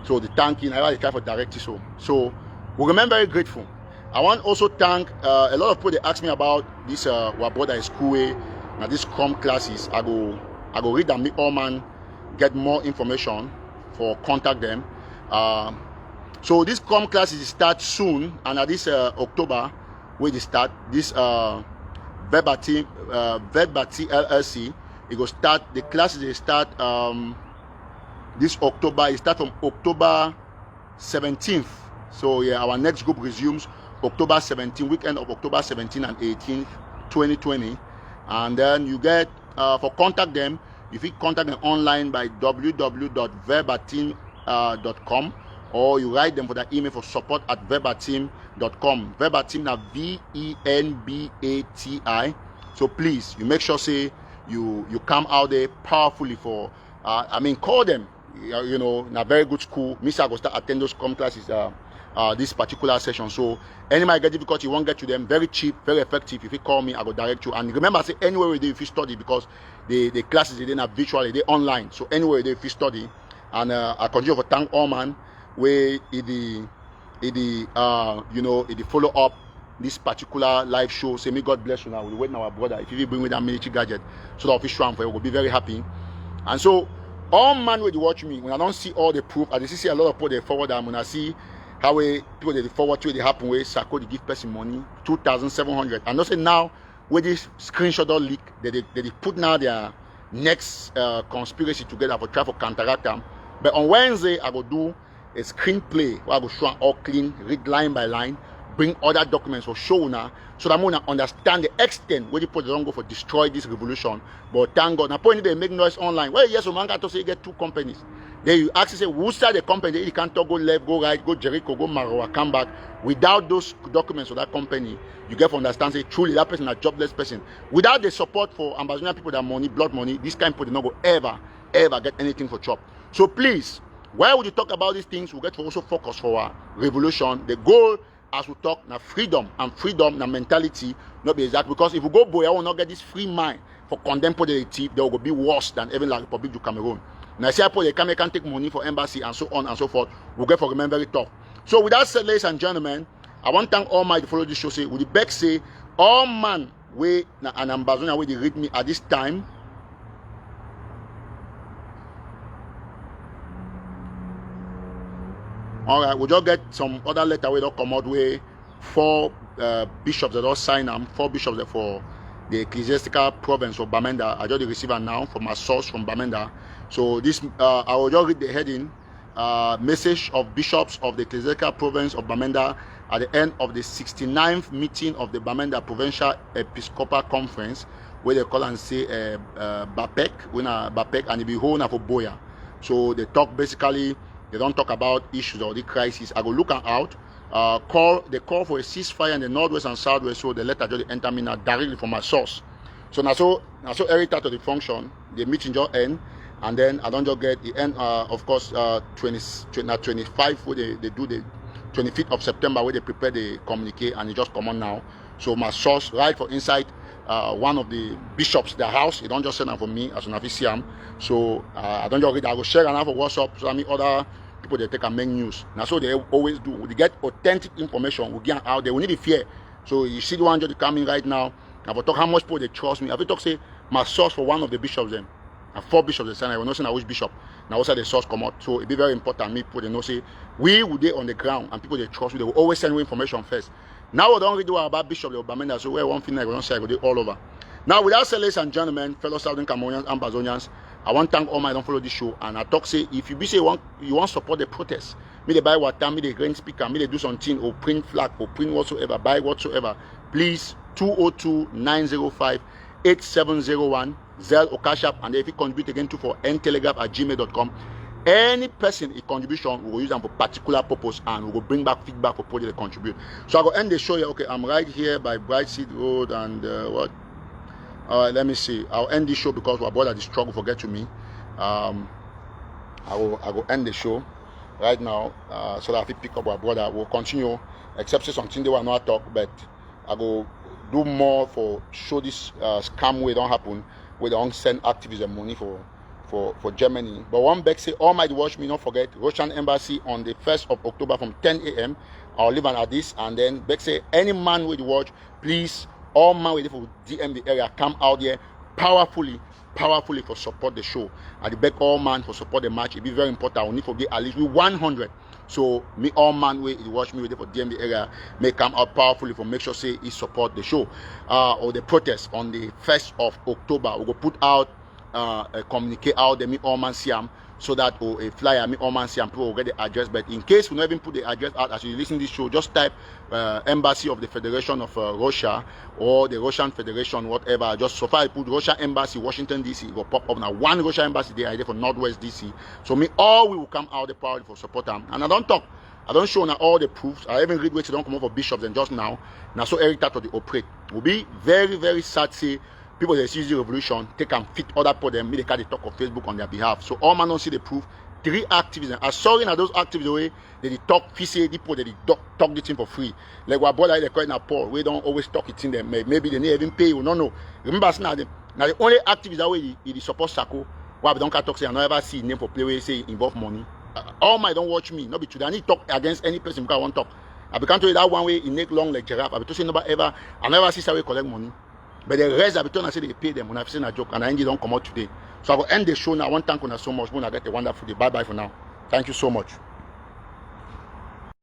So the tanking, I try for direct you so we remain very grateful. I want also thank a lot of people they ask me about this our brother is school way. Now this Scrum classes, I go read them, make all man get more information for contact them. So this Scrum classes start soon, and at this October, where they start this Verbati LLC, it will start the classes. They start this October. It start from October 17th. So yeah, our next group resumes October 17th, weekend of October 17 and 18th, 2020. And then you get for contact them, if you contact them online by www.verbatim.com, or you write them for the email for support@verbatim.com. Verbatim na VENBATI. So please, you make sure say you come out there powerfully for call them. You know, in a very good school. Mr. Go start attend those Scrum classes this particular session. So anybody get difficulty, you won't get to them. Very cheap, very effective. If you call me, I will direct you. And remember, I say anywhere we do if you study, because the classes they didn't have virtually, they online. So anywhere we do if you study, and I continue to thank all man where the follow up this particular live show. Say, may God bless you now. We'll wait our brother. If you bring with that military gadget, so the official one for you will be very happy. And so, all man will watch me. When I don't see all the proof, I see a lot of people they forward them. When I see how people they forward to it, they happen where Sako they give person money, 2,700. And also now, with this screenshot all leak, they put now their next conspiracy together for try for counteract them. But on Wednesday, I will do a screenplay where I will show all clean, read line by line, bring other documents for show now, so that I'm going to understand the extent where the people don't go for destroy this revolution. But thank God, now point they make noise online. Well, yes, man got to say you get two companies. Then you actually say who start the company? You can't talk, go left, go right, go Jericho, go Marawa, come back. Without those documents of that company, you get to understand say truly that person is a jobless person. Without the support for Amazonian people that money, blood money, this kind of people they not go ever get anything for chop. So please, why would you talk about these things? We get to also focus for our revolution. The goal, as we talk, now freedom and freedom, now mentality, not be exact. Because if we go boy, I will not get this free mind for condemn the thief. They will be worse than even like Republic of Cameroon. Now, see, they can take money for embassy and so on and so forth. We'll get for remember very tough. So, with that said, ladies and gentlemen, I want to thank all my to follow this show. Say, with the back say, all man, way an ambassador, way they read me at this time. All right, we'll just get some other letter where they'll come out where 4 bishops that all sign them, 4 bishops that for the ecclesiastical province of Bamenda. I just received now from my source from Bamenda. So this, I will just read the heading, message of bishops of the ecclesiastical province of Bamenda at the end of the 69th meeting of the Bamenda Provincial Episcopal Conference, where they call and say Bapek, and it be whole for Boya. So they talk basically, they don't talk about issues or the crisis. I go look out. They call for a ceasefire in the northwest and southwest. So the letter just enter me now directly from my source. So now every part of the function, the meeting just end, and then I don't just get the end. Of course, 25 where they do the 25th of September where they prepare the communique, and it just come on now. So my source right for inside one of the bishops, their house. It don't just send them for me as an official. So I don't just read. I go share enough for WhatsApp. So I mean other people they take and make news. Now so they always do. They get authentic information. We get out there. We need the fear. So you see the one just coming right now. I will talk how much people they trust me. I will talk say my source for one of the bishops them. And 4 bishops they sign. I will not say which bishop. Now also the source come out. So it be very important. Me people they know say we will be on the ground and people they trust me. They will always send me information first. Now we don't really do about bishop of Bamenda. So where one thing I will not say I will do all over. Now without saying, ladies and gentlemen, fellow Southern Cameroonians and Ambazonians, I want to thank all my don't follow this show, and I talk say if you be say you want to support the protest, me they buy water, me they green speaker, me they do something or print flag or print whatsoever, buy whatsoever, please 202-905-8701 Zelle or Cash App, and if you contribute again to for ntelegraph@gmail.com. Any person in contribution we will use them for particular purpose, and we will bring back feedback for people they contribute. So I will end the show here. Okay, I'm right here by Bright Seed Road and what? Let me see. I'll end this show because our brother the struggle for get to me. I will end the show right now so that if we pick up our brother, we'll continue. Except say something they will not talk, but I will do more for show this scam way don't happen. We don't send activism money for Germany. But one back say all might watch me, not forget Russian embassy on the 1st of October from 10 a.m. I'll leave an address, and then back say any man will watch, please. All man waiting for DM the area, come out there powerfully for support the show. At the back, all man for support the match. It be very important. We need to get at least 100. So me all man wait watch me waiting for DM the area may come out powerfully for make sure say he support the show or the protest on the 1st of October. We go put out a communique out there. Me all man see them. So that a flyer, me all man see and people will get the address. But in case we not even put the address out as you listen to this show, just type Embassy of the Federation of Russia or the Russian Federation, whatever. Just so far I put Russian Embassy, Washington DC, it will pop up now. One Russian Embassy there, for Northwest DC. So me all we will come out the power for support them. And I don't talk. I don't show now all the proofs. I even read where they don't come over bishops and just now. Now so Eric Tataw the operate. Will be very, very sad say people that see the revolution take and fit other people them, they can't talk on Facebook on their behalf. So all man don't see the proof. 3 activists. I'm sorry now those activists the way they talk say people that they talk the thing for free. Like what brother they call it now Paul. We don't always talk it in them. Maybe they never even pay you. No. Remember now the only activists that way they support Sako. Why we don't talk say I never see name for play where say involve money. All my don't watch me. Not be true. I need to talk against any person because I want to talk. I be can't tell you that one way he make long like giraffe. I be to say I never see how collect money. But the rest I be told I say they pay them when I've seen a joke and I ain't don't come out today. So I will end the show now. I want to thank you so much. When I get a wonderful day. Bye bye for now. Thank you so much.